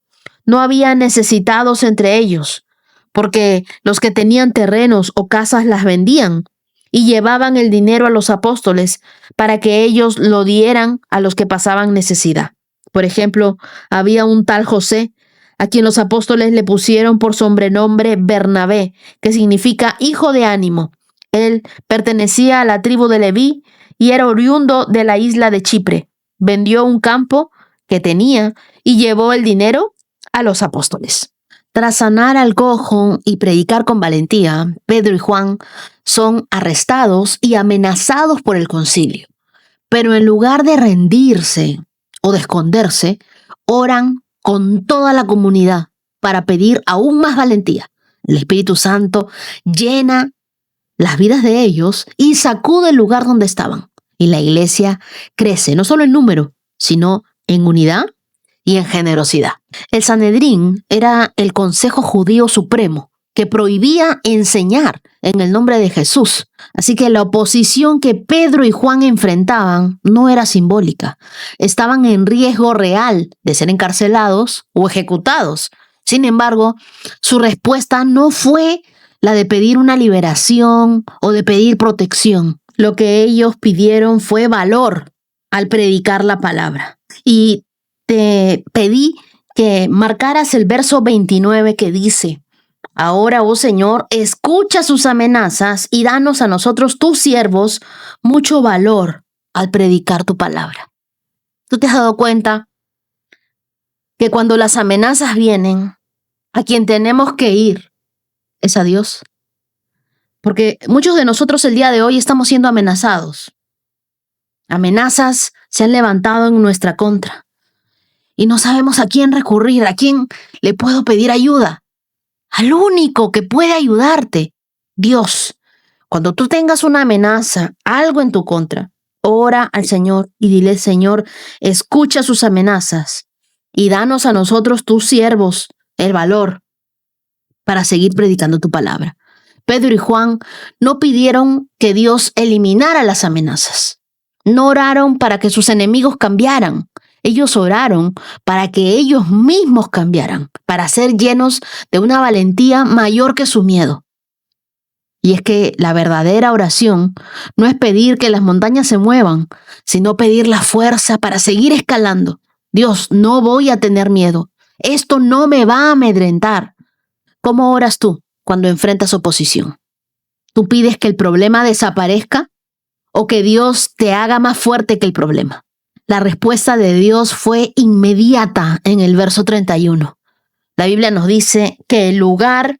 No había necesitados entre ellos, porque los que tenían terrenos o casas las vendían y llevaban el dinero a los apóstoles para que ellos lo dieran a los que pasaban necesidad. Por ejemplo, había un tal José, a quien los apóstoles le pusieron por sobrenombre Bernabé, que significa hijo de ánimo. Él pertenecía a la tribu de Leví y era oriundo de la isla de Chipre. Vendió un campo que tenía y llevó el dinero a los apóstoles. Tras sanar al cojo y predicar con valentía, Pedro y Juan son arrestados y amenazados por el concilio. Pero en lugar de rendirse o de esconderse, oran con toda la comunidad para pedir aún más valentía. El Espíritu Santo llena las vidas de ellos y sacude el lugar donde estaban. Y la iglesia crece, no solo en número, sino en unidad y en generosidad. El Sanedrín era el consejo judío supremo que prohibía enseñar en el nombre de Jesús. Así que la oposición que Pedro y Juan enfrentaban no era simbólica. Estaban en riesgo real de ser encarcelados o ejecutados. Sin embargo, su respuesta no fue la de pedir una liberación o de pedir protección. Lo que ellos pidieron fue valor al predicar la palabra. Y te pedí que marcaras el verso 29 que dice: Ahora, oh Señor, escucha sus amenazas y danos a nosotros, tus siervos, mucho valor al predicar tu palabra. ¿Tú te has dado cuenta que cuando las amenazas vienen, a quien tenemos que ir es a Dios? Porque muchos de nosotros el día de hoy estamos siendo amenazados. Amenazas se han levantado en nuestra contra y no sabemos a quién recurrir, a quién le puedo pedir ayuda. Al único que puede ayudarte, Dios. Cuando tú tengas una amenaza, algo en tu contra, ora al Señor y dile: Señor, escucha sus amenazas y danos a nosotros, tus siervos, el valor para seguir predicando tu palabra. Pedro y Juan no pidieron que Dios eliminara las amenazas. No oraron para que sus enemigos cambiaran. Ellos oraron para que ellos mismos cambiaran, para ser llenos de una valentía mayor que su miedo. Y es que la verdadera oración no es pedir que las montañas se muevan, sino pedir la fuerza para seguir escalando. Dios, no voy a tener miedo. Esto no me va a amedrentar. ¿Cómo oras tú cuando enfrentas oposición? ¿Tú pides que el problema desaparezca o que Dios te haga más fuerte que el problema? La respuesta de Dios fue inmediata en el verso 31. La Biblia nos dice que el lugar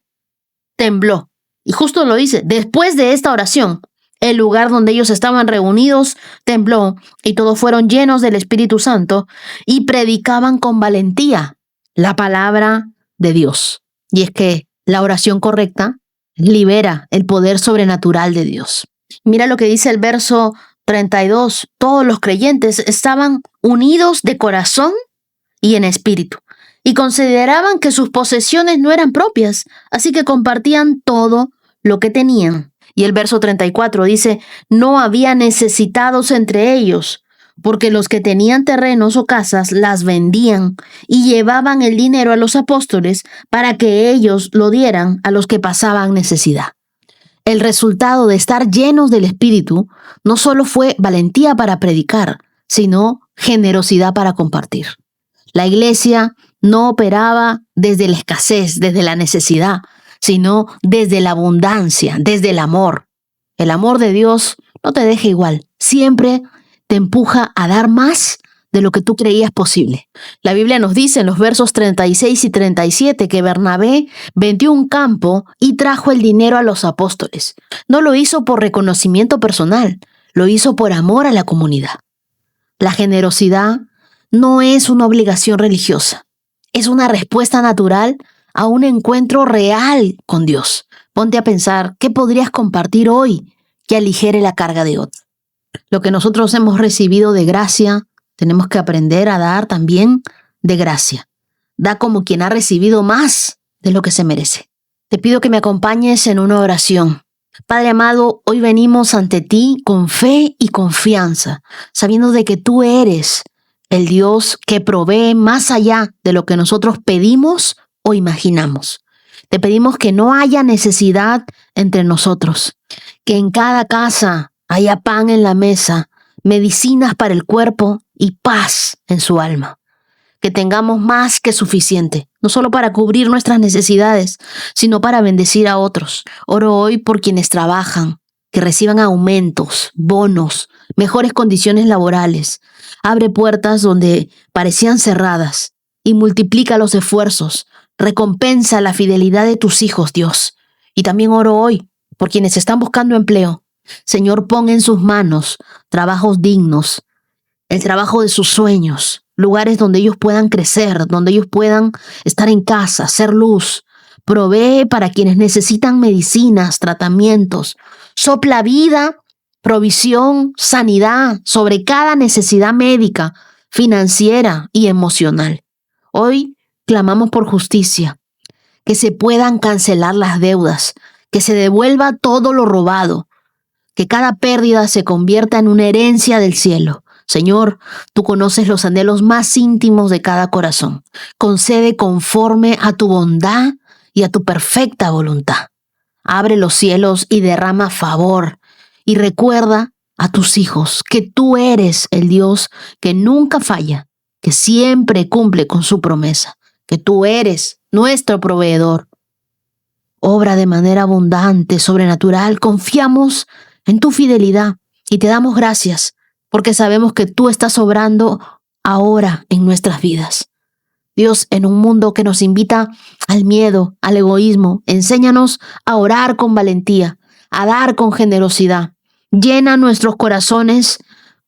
tembló. Y justo lo dice, después de esta oración, el lugar donde ellos estaban reunidos tembló y todos fueron llenos del Espíritu Santo y predicaban con valentía la palabra de Dios. Y es que la oración correcta libera el poder sobrenatural de Dios. Mira lo que dice el verso 32. Todos los creyentes estaban unidos de corazón y en espíritu y consideraban que sus posesiones no eran propias, así que compartían todo lo que tenían. Y el verso 34 dice: no había necesitados entre ellos, porque los que tenían terrenos o casas las vendían y llevaban el dinero a los apóstoles para que ellos lo dieran a los que pasaban necesidad. El resultado de estar llenos del Espíritu no solo fue valentía para predicar, sino generosidad para compartir. La iglesia no operaba desde la escasez, desde la necesidad, sino desde la abundancia, desde el amor. El amor de Dios no te deja igual, siempre te empuja a dar más de lo que tú creías posible. La Biblia nos dice en los versos 36 y 37 que Bernabé vendió un campo y trajo el dinero a los apóstoles. No lo hizo por reconocimiento personal, lo hizo por amor a la comunidad. La generosidad no es una obligación religiosa, es una respuesta natural a un encuentro real con Dios. Ponte a pensar, ¿qué podrías compartir hoy que aligere la carga de otro? Lo que nosotros hemos recibido de gracia, tenemos que aprender a dar también de gracia. Da como quien ha recibido más de lo que se merece. Te pido que me acompañes en una oración. Padre amado, hoy venimos ante ti con fe y confianza, sabiendo de que tú eres el Dios que provee más allá de lo que nosotros pedimos o imaginamos. Te pedimos que no haya necesidad entre nosotros, que en cada casa haya pan en la mesa, medicinas para el cuerpo y paz en su alma. Que tengamos más que suficiente, no solo para cubrir nuestras necesidades, sino para bendecir a otros. Oro hoy por quienes trabajan, que reciban aumentos, bonos, mejores condiciones laborales. Abre puertas donde parecían cerradas y multiplica los esfuerzos. Recompensa la fidelidad de tus hijos, Dios. Y también oro hoy por quienes están buscando empleo. Señor, pon en sus manos trabajos dignos, el trabajo de sus sueños, lugares donde ellos puedan crecer, donde ellos puedan estar en casa, ser luz. Provee para quienes necesitan medicinas, tratamientos. Sopla vida, provisión, sanidad sobre cada necesidad médica, financiera y emocional. Hoy clamamos por justicia. que se puedan cancelar las deudas, que se devuelva todo lo robado, que cada pérdida se convierta en una herencia del cielo. Señor, tú conoces los anhelos más íntimos de cada corazón. Concede conforme a tu bondad y a tu perfecta voluntad. Abre los cielos y derrama favor. Y recuerda a tus hijos que tú eres el Dios que nunca falla, que siempre cumple con su promesa, que tú eres nuestro proveedor. Obra de manera abundante, sobrenatural. Confiamos en tu fidelidad y te damos gracias porque sabemos que tú estás obrando ahora en nuestras vidas. Dios, en un mundo que nos invita al miedo, al egoísmo, enséñanos a orar con valentía, a dar con generosidad. Llena nuestros corazones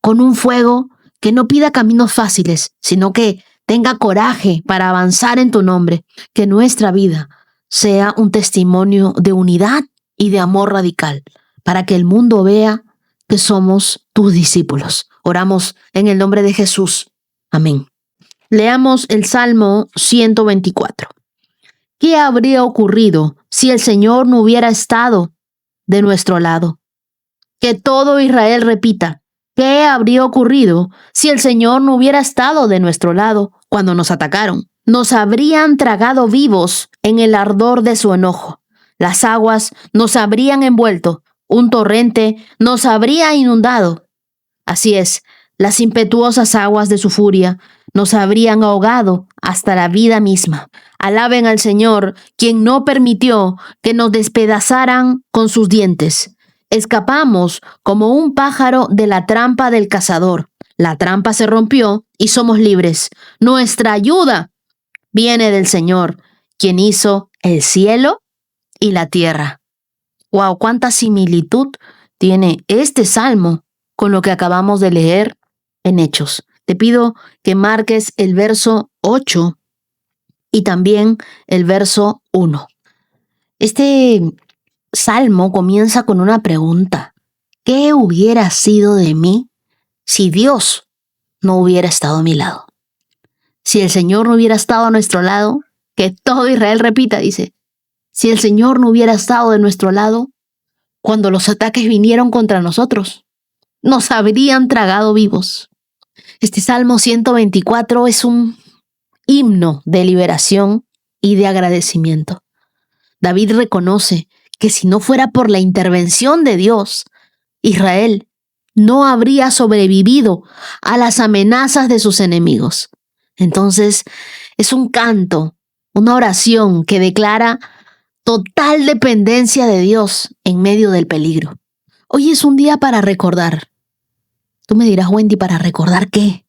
con un fuego que no pida caminos fáciles, sino que tenga coraje para avanzar en tu nombre. Que nuestra vida sea un testimonio de unidad y de amor radical, para que el mundo vea que somos tus discípulos. Oramos en el nombre de Jesús. Amén. Leamos el Salmo 124. ¿Qué habría ocurrido si el Señor no hubiera estado de nuestro lado? Que todo Israel repita, ¿qué habría ocurrido si el Señor no hubiera estado de nuestro lado cuando nos atacaron? Nos habrían tragado vivos en el ardor de su enojo. Las aguas nos habrían envuelto. Un torrente nos habría inundado. Así es, las impetuosas aguas de su furia nos habrían ahogado hasta la vida misma. Alaben al Señor, quien no permitió que nos despedazaran con sus dientes. Escapamos como un pájaro de la trampa del cazador. La trampa se rompió y somos libres. Nuestra ayuda viene del Señor, quien hizo el cielo y la tierra. ¡Wow! ¡Cuánta similitud tiene este salmo con lo que acabamos de leer en Hechos! Te pido que marques el verso 8 y también el verso 1. Este salmo comienza con una pregunta. ¿Qué hubiera sido de mí si Dios no hubiera estado a mi lado? Si el Señor no hubiera estado a nuestro lado, que todo Israel repita, dice, si el Señor no hubiera estado de nuestro lado, cuando los ataques vinieron contra nosotros, nos habrían tragado vivos. Este Salmo 124 es un himno de liberación y de agradecimiento. David reconoce que si no fuera por la intervención de Dios, Israel no habría sobrevivido a las amenazas de sus enemigos. Entonces, es un canto, una oración que declara total dependencia de Dios en medio del peligro. Hoy es un día para recordar. Tú me dirás, Wendy, ¿para recordar qué?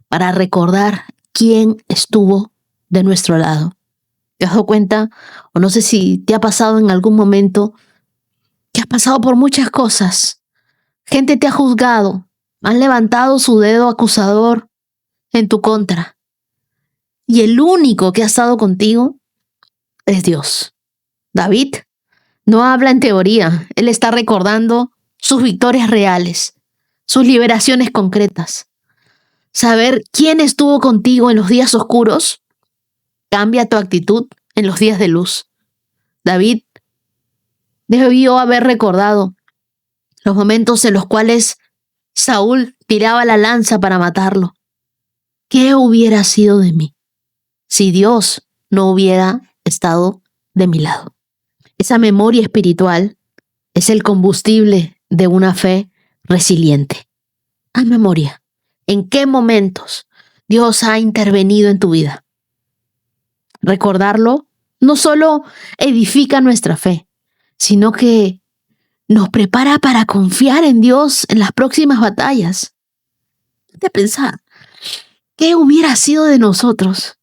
Para recordar quién estuvo de nuestro lado. ¿Te has dado cuenta? O no sé si te ha pasado en algún momento que has pasado por muchas cosas. Gente te ha juzgado, han levantado su dedo acusador en tu contra. Y el único que ha estado contigo es Dios. David no habla en teoría, él está recordando sus victorias reales, sus liberaciones concretas. Saber quién estuvo contigo en los días oscuros cambia tu actitud en los días de luz. David debió haber recordado los momentos en los cuales Saúl tiraba la lanza para matarlo. ¿Qué hubiera sido de mí si Dios no hubiera estado de mi lado? Esa memoria espiritual es el combustible de una fe resiliente. Haz memoria. ¿En qué momentos Dios ha intervenido en tu vida? Recordarlo no solo edifica nuestra fe, sino que nos prepara para confiar en Dios en las próximas batallas. De pensar, ¿qué hubiera sido de nosotros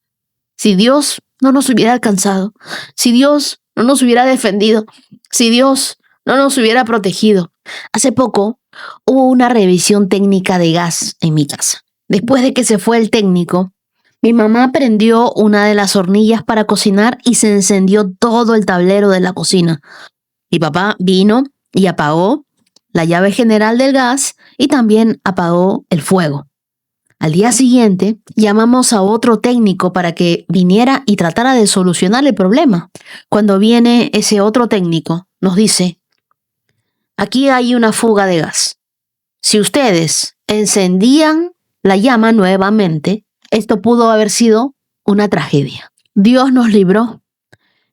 si Dios no nos hubiera alcanzado? Si Dios no nos hubiera defendido, si Dios no nos hubiera protegido. Hace poco hubo una revisión técnica de gas en mi casa. Después de que se fue el técnico, mi mamá prendió una de las hornillas para cocinar y se encendió todo el tablero de la cocina. Mi papá vino y apagó la llave general del gas y también apagó el fuego. Al día siguiente, llamamos a otro técnico para que viniera y tratara de solucionar el problema. Cuando viene ese otro técnico, nos dice: aquí hay una fuga de gas. Si ustedes encendían la llama nuevamente, esto pudo haber sido una tragedia. Dios nos libró.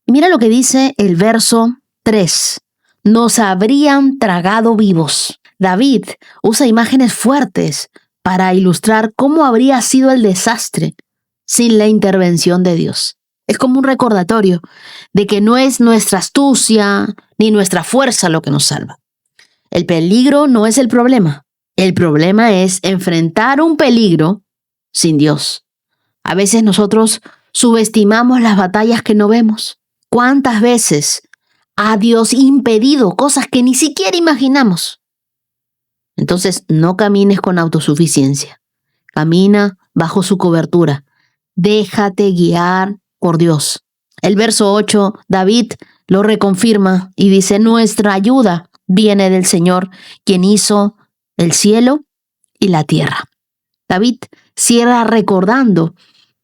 Mira lo que dice el verso 3. Nos habrían tragado vivos. David usa imágenes fuertes para ilustrar cómo habría sido el desastre sin la intervención de Dios. Es como un recordatorio de que no es nuestra astucia ni nuestra fuerza lo que nos salva. El peligro no es el problema. El problema es enfrentar un peligro sin Dios. A veces nosotros subestimamos las batallas que no vemos. ¿Cuántas veces ha Dios impedido cosas que ni siquiera imaginamos? Entonces, no camines con autosuficiencia. Camina bajo su cobertura. Déjate guiar por Dios. El verso 8, David lo reconfirma y dice: nuestra ayuda viene del Señor, quien hizo el cielo y la tierra. David cierra recordando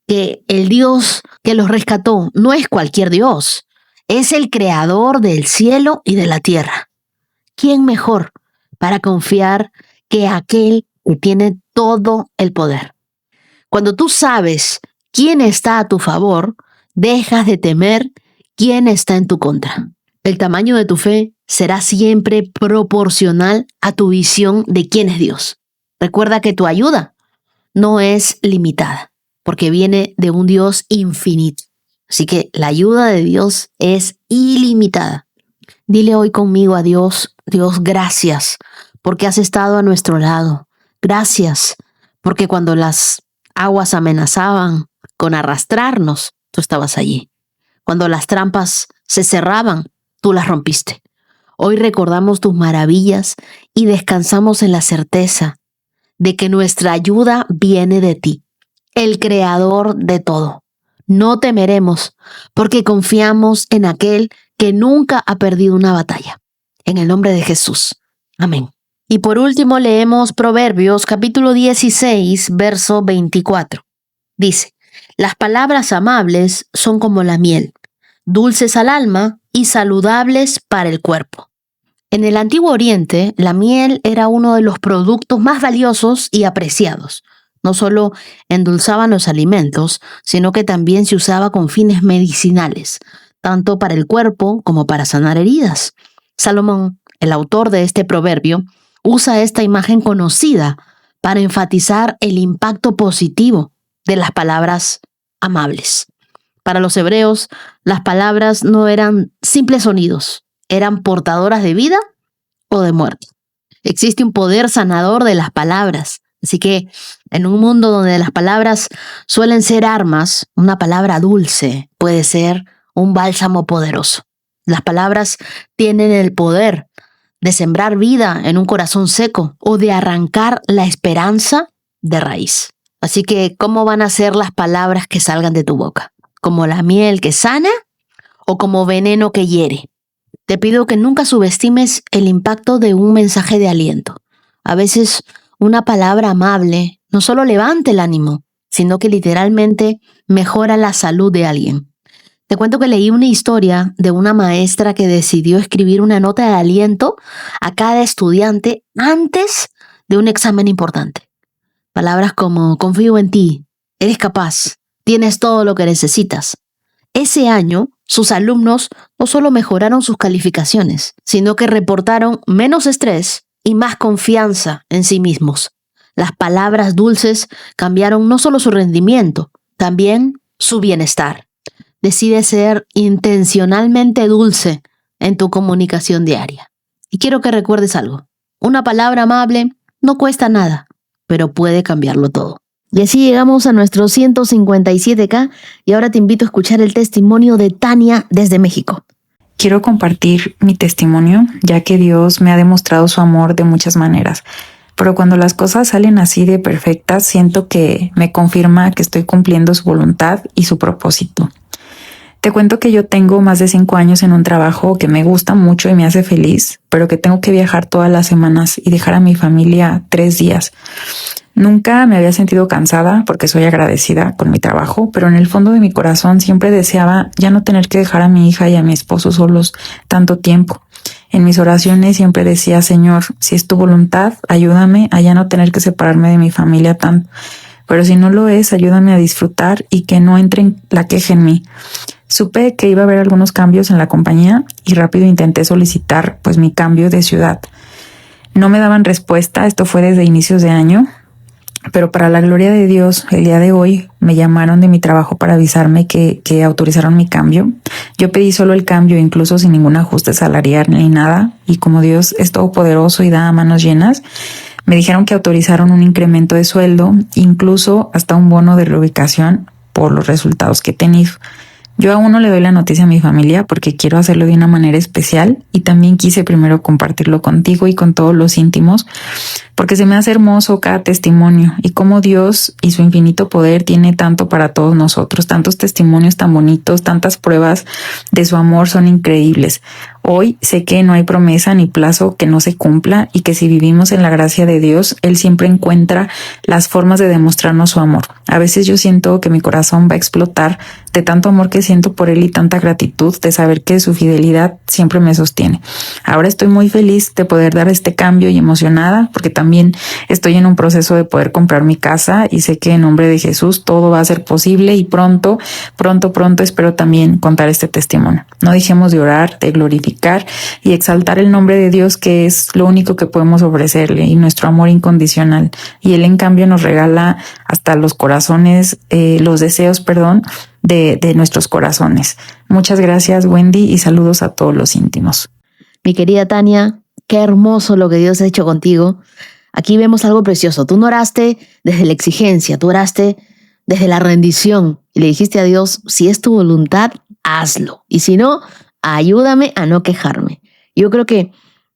que el Dios que los rescató no es cualquier Dios, es el creador del cielo y de la tierra. ¿Quién mejor para confiar que aquel que tiene todo el poder? Cuando tú sabes quién está a tu favor, dejas de temer quién está en tu contra. El tamaño de tu fe será siempre proporcional a tu visión de quién es Dios. Recuerda que tu ayuda no es limitada, porque viene de un Dios infinito. Así que la ayuda de Dios es ilimitada. Dile hoy conmigo a Dios: Dios, gracias porque has estado a nuestro lado. Gracias porque cuando las aguas amenazaban con arrastrarnos, tú estabas allí. Cuando las trampas se cerraban, tú las rompiste. Hoy recordamos tus maravillas y descansamos en la certeza de que nuestra ayuda viene de ti, el creador de todo. No temeremos porque confiamos en aquel que nunca ha perdido una batalla. En el nombre de Jesús. Amén. Y por último leemos Proverbios capítulo 16, verso 24. Dice: las palabras amables son como la miel, dulces al alma y saludables para el cuerpo. En el Antiguo Oriente, la miel era uno de los productos más valiosos y apreciados. No solo endulzaban los alimentos, sino que también se usaba con fines medicinales, tanto para el cuerpo como para sanar heridas. Salomón, el autor de este proverbio, usa esta imagen conocida para enfatizar el impacto positivo de las palabras amables. Para los hebreos, las palabras no eran simples sonidos, eran portadoras de vida o de muerte. Existe un poder sanador de las palabras, así que en un mundo donde las palabras suelen ser armas, una palabra dulce puede ser un bálsamo poderoso. Las palabras tienen el poder de sembrar vida en un corazón seco o de arrancar la esperanza de raíz. Así que, ¿cómo van a ser las palabras que salgan de tu boca? ¿Como la miel que sana o como veneno que hiere? Te pido que nunca subestimes el impacto de un mensaje de aliento. A veces una palabra amable no solo levanta el ánimo, sino que literalmente mejora la salud de alguien. Te cuento que leí una historia de una maestra que decidió escribir una nota de aliento a cada estudiante antes de un examen importante. Palabras como: confío en ti, eres capaz, tienes todo lo que necesitas. Ese año, sus alumnos no solo mejoraron sus calificaciones, sino que reportaron menos estrés y más confianza en sí mismos. Las palabras dulces cambiaron no solo su rendimiento, también su bienestar. Decide ser intencionalmente dulce en tu comunicación diaria. Y quiero que recuerdes algo. Una palabra amable no cuesta nada, pero puede cambiarlo todo. Y así llegamos a nuestro 157K y ahora te invito a escuchar el testimonio de Tania desde México. Quiero compartir mi testimonio, ya que Dios me ha demostrado su amor de muchas maneras. Pero cuando las cosas salen así de perfectas, siento que me confirma que estoy cumpliendo su voluntad y su propósito. Te cuento que yo tengo más de 5 años en un trabajo que me gusta mucho y me hace feliz, pero que tengo que viajar todas las semanas y dejar a mi familia 3 días. Nunca me había sentido cansada porque soy agradecida con mi trabajo, pero en el fondo de mi corazón siempre deseaba ya no tener que dejar a mi hija y a mi esposo solos tanto tiempo. En mis oraciones siempre decía, Señor, si es tu voluntad, ayúdame a ya no tener que separarme de mi familia tanto. Pero si no lo es, ayúdame a disfrutar y que no entre la queja en mí. Supe que iba a haber algunos cambios en la compañía y rápido intenté solicitar pues mi cambio de ciudad. No me daban respuesta, esto fue desde inicios de año, pero para la gloria de Dios, el día de hoy me llamaron de mi trabajo para avisarme que autorizaron mi cambio. Yo pedí solo el cambio, incluso sin ningún ajuste salarial ni nada, y como Dios es todopoderoso y da a manos llenas, me dijeron que autorizaron un incremento de sueldo, incluso hasta un bono de reubicación por los resultados que he tenido. Yo aún no le doy la noticia a mi familia porque quiero hacerlo de una manera especial y también quise primero compartirlo contigo y con todos los íntimos porque se me hace hermoso cada testimonio y cómo Dios y su infinito poder tiene tanto para todos nosotros, tantos testimonios tan bonitos, tantas pruebas de su amor son increíbles. Hoy sé que no hay promesa ni plazo que no se cumpla y que si vivimos en la gracia de Dios, Él siempre encuentra las formas de demostrarnos su amor. A veces yo siento que mi corazón va a explotar de tanto amor que siento por Él y tanta gratitud de saber que su fidelidad siempre me sostiene. Ahora estoy muy feliz de poder dar este cambio y emocionada porque también estoy en un proceso de poder comprar mi casa y sé que en nombre de Jesús todo va a ser posible y pronto espero también contar este testimonio. No dejemos de orar, de glorificar y exaltar el nombre de Dios, que es lo único que podemos ofrecerle y nuestro amor incondicional. Y Él en cambio nos regala hasta los corazones, los deseos, de nuestros corazones. Muchas gracias, Wendy, y saludos a todos los íntimos. Mi querida Tania, qué hermoso lo que Dios ha hecho contigo. Aquí vemos algo precioso. Tú no oraste desde la exigencia, tú oraste desde la rendición y le dijiste a Dios, si es tu voluntad, hazlo. Y si no, ayúdame a no quejarme. Yo creo que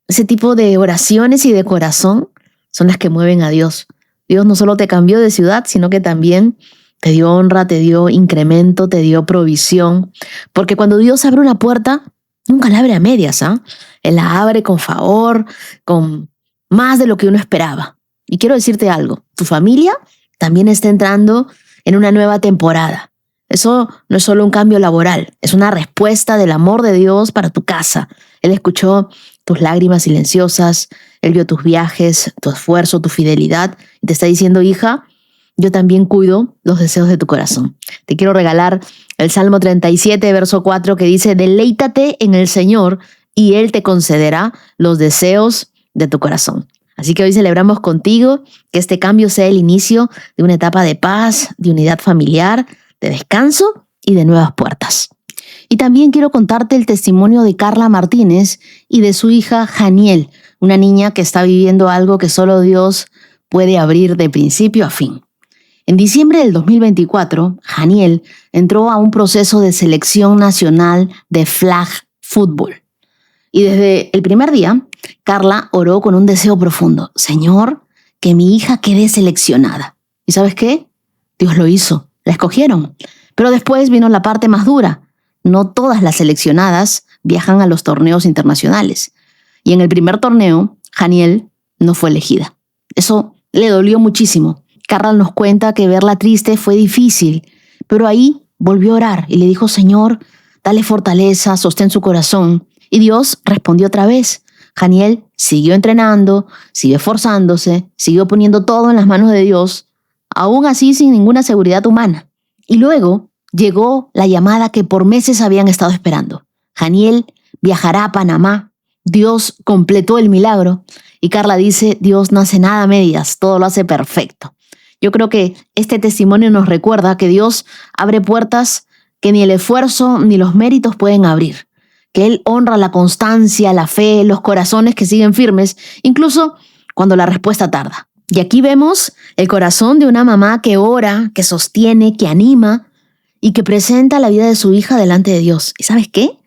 ese tipo de oraciones y de corazón son las que mueven a Dios. Dios no solo te cambió de ciudad, sino que también te dio honra, te dio incremento, te dio provisión. Porque cuando Dios abre una puerta, nunca la abre a medias, ¿ah? Él la abre con favor, con más de lo que uno esperaba. Y quiero decirte algo, tu familia también está entrando en una nueva temporada. Eso no es solo un cambio laboral, es una respuesta del amor de Dios para tu casa. Él escuchó tus lágrimas silenciosas, Él vio tus viajes, tu esfuerzo, tu fidelidad, y te está diciendo, hija, yo también cuido los deseos de tu corazón. Te quiero regalar el Salmo 37, verso 4, que dice, deleítate en el Señor y Él te concederá los deseos de tu corazón. Así que hoy celebramos contigo que este cambio sea el inicio de una etapa de paz, de unidad familiar, de descanso y de nuevas puertas. Y también quiero contarte el testimonio de Carla Martínez y de su hija Janiel, una niña que está viviendo algo que solo Dios puede abrir de principio a fin. En diciembre del 2024, Janiel entró a un proceso de selección nacional de flag football. Y desde el primer día, Carla oró con un deseo profundo. Señor, que mi hija quede seleccionada. ¿Y sabes qué? Dios lo hizo. La escogieron. Pero después vino la parte más dura. No todas las seleccionadas viajan a los torneos internacionales. Y en el primer torneo, Janiel no fue elegida. Eso le dolió muchísimo. Carla nos cuenta que verla triste fue difícil, pero ahí volvió a orar y le dijo, Señor, dale fortaleza, sostén su corazón. Y Dios respondió otra vez. Janiel siguió entrenando, siguió esforzándose, siguió poniendo todo en las manos de Dios, aún así sin ninguna seguridad humana. Y luego llegó la llamada que por meses habían estado esperando. Janiel viajará a Panamá. Dios completó el milagro. Y Carla dice, Dios no hace nada a medias, todo lo hace perfecto. Yo creo que este testimonio nos recuerda que Dios abre puertas que ni el esfuerzo ni los méritos pueden abrir. Que Él honra la constancia, la fe, los corazones que siguen firmes, incluso cuando la respuesta tarda. Y aquí vemos el corazón de una mamá que ora, que sostiene, que anima y que presenta la vida de su hija delante de Dios. ¿Y sabes qué?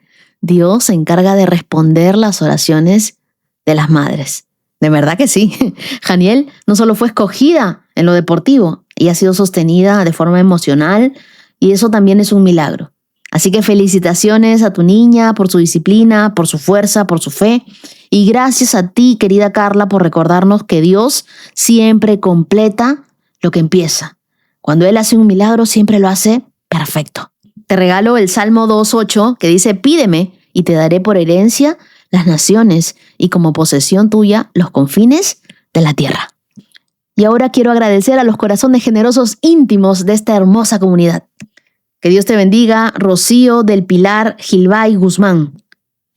Dios se encarga de responder las oraciones de las madres. De verdad que sí. Janiel no solo fue escogida en lo deportivo, ella ha sido sostenida de forma emocional y eso también es un milagro. Así que felicitaciones a tu niña por su disciplina, por su fuerza, por su fe Y gracias a ti, querida Carla, por recordarnos que Dios siempre completa lo que empieza. Cuando Él hace un milagro, siempre lo hace perfecto. Te regalo el Salmo 2:8 que dice: pídeme y te daré por herencia las naciones y como posesión tuya los confines de la tierra. Y ahora quiero agradecer a los corazones generosos íntimos de esta hermosa comunidad. Que Dios te bendiga, Rocío del Pilar Gilbay Guzmán.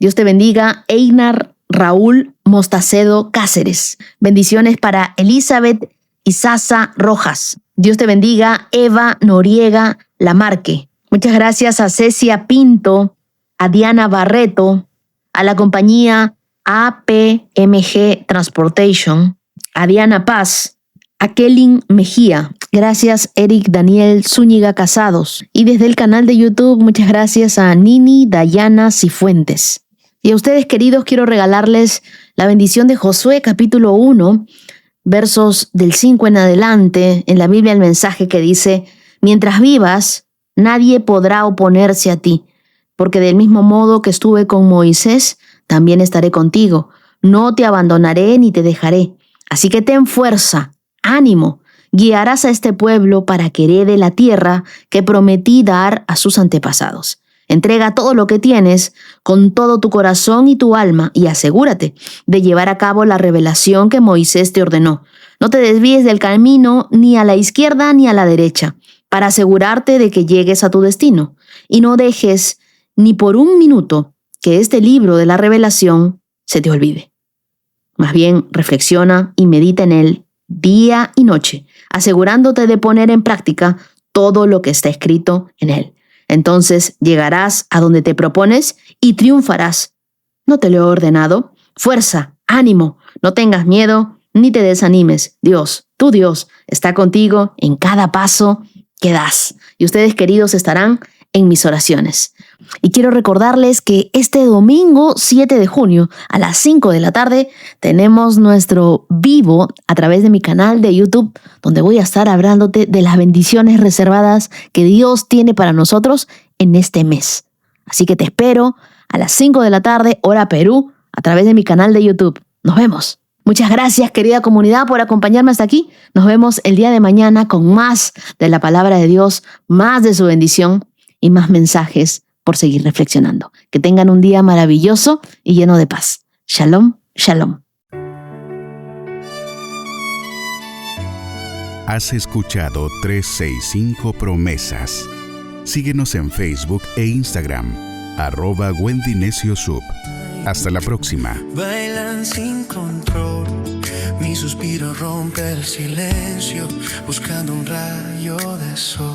Dios te bendiga, Einar Raúl Mostacedo Cáceres. Bendiciones para Elizabeth Isaza Rojas. Dios te bendiga, Eva Noriega Lamarque. Muchas gracias a Cecia Pinto, a Diana Barreto, a la compañía APMG Transportation, a Diana Paz, a Kelly Mejía. Gracias, Eric Daniel Zúñiga Casados. Y desde el canal de YouTube, muchas gracias a Nini Dayana Cifuentes. Y a ustedes, queridos, quiero regalarles la bendición de Josué, capítulo 1, versos del 5 en adelante. En la Biblia el mensaje que dice: mientras vivas, nadie podrá oponerse a ti, porque del mismo modo que estuve con Moisés, también estaré contigo. No te abandonaré ni te dejaré. Así que ten fuerza, ánimo. Guiarás a este pueblo para que herede la tierra que prometí dar a sus antepasados. Entrega todo lo que tienes con todo tu corazón y tu alma y asegúrate de llevar a cabo la revelación que Moisés te ordenó. No te desvíes del camino ni a la izquierda ni a la derecha, para asegurarte de que llegues a tu destino. Y no dejes ni por un minuto que este libro de la revelación se te olvide. Más bien, reflexiona y medita en él día y noche, asegurándote de poner en práctica todo lo que está escrito en él. Entonces llegarás a donde te propones y triunfarás. ¿No te lo he ordenado? Fuerza, ánimo, no tengas miedo ni te desanimes. Dios, tu Dios, está contigo en cada paso que das. Y ustedes, queridos, estarán en mis oraciones. Y quiero recordarles que este domingo 7 de junio a las 5 de la tarde tenemos nuestro vivo a través de mi canal de YouTube, donde voy a estar hablándote de las bendiciones reservadas que Dios tiene para nosotros en este mes. Así que te espero a las 5 de la tarde, hora Perú, a través de mi canal de YouTube. Nos vemos. Muchas gracias, querida comunidad, por acompañarme hasta aquí. Nos vemos el día de mañana con más de la palabra de Dios, más de su bendición y más mensajes por seguir reflexionando. Que tengan un día maravilloso y lleno de paz. Shalom, shalom. Has escuchado 365 Promesas. Síguenos en Facebook e Instagram, @Wendy Necio Sub. Hasta la próxima. Bailan sin control, mi suspiro rompe el silencio, buscando un rayo de sol.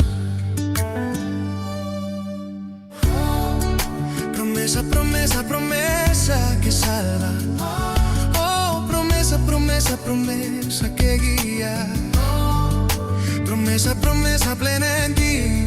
Promesa, promesa, promesa que salva. Oh, promesa, promesa, promesa que guía. Promesa, promesa plena en ti.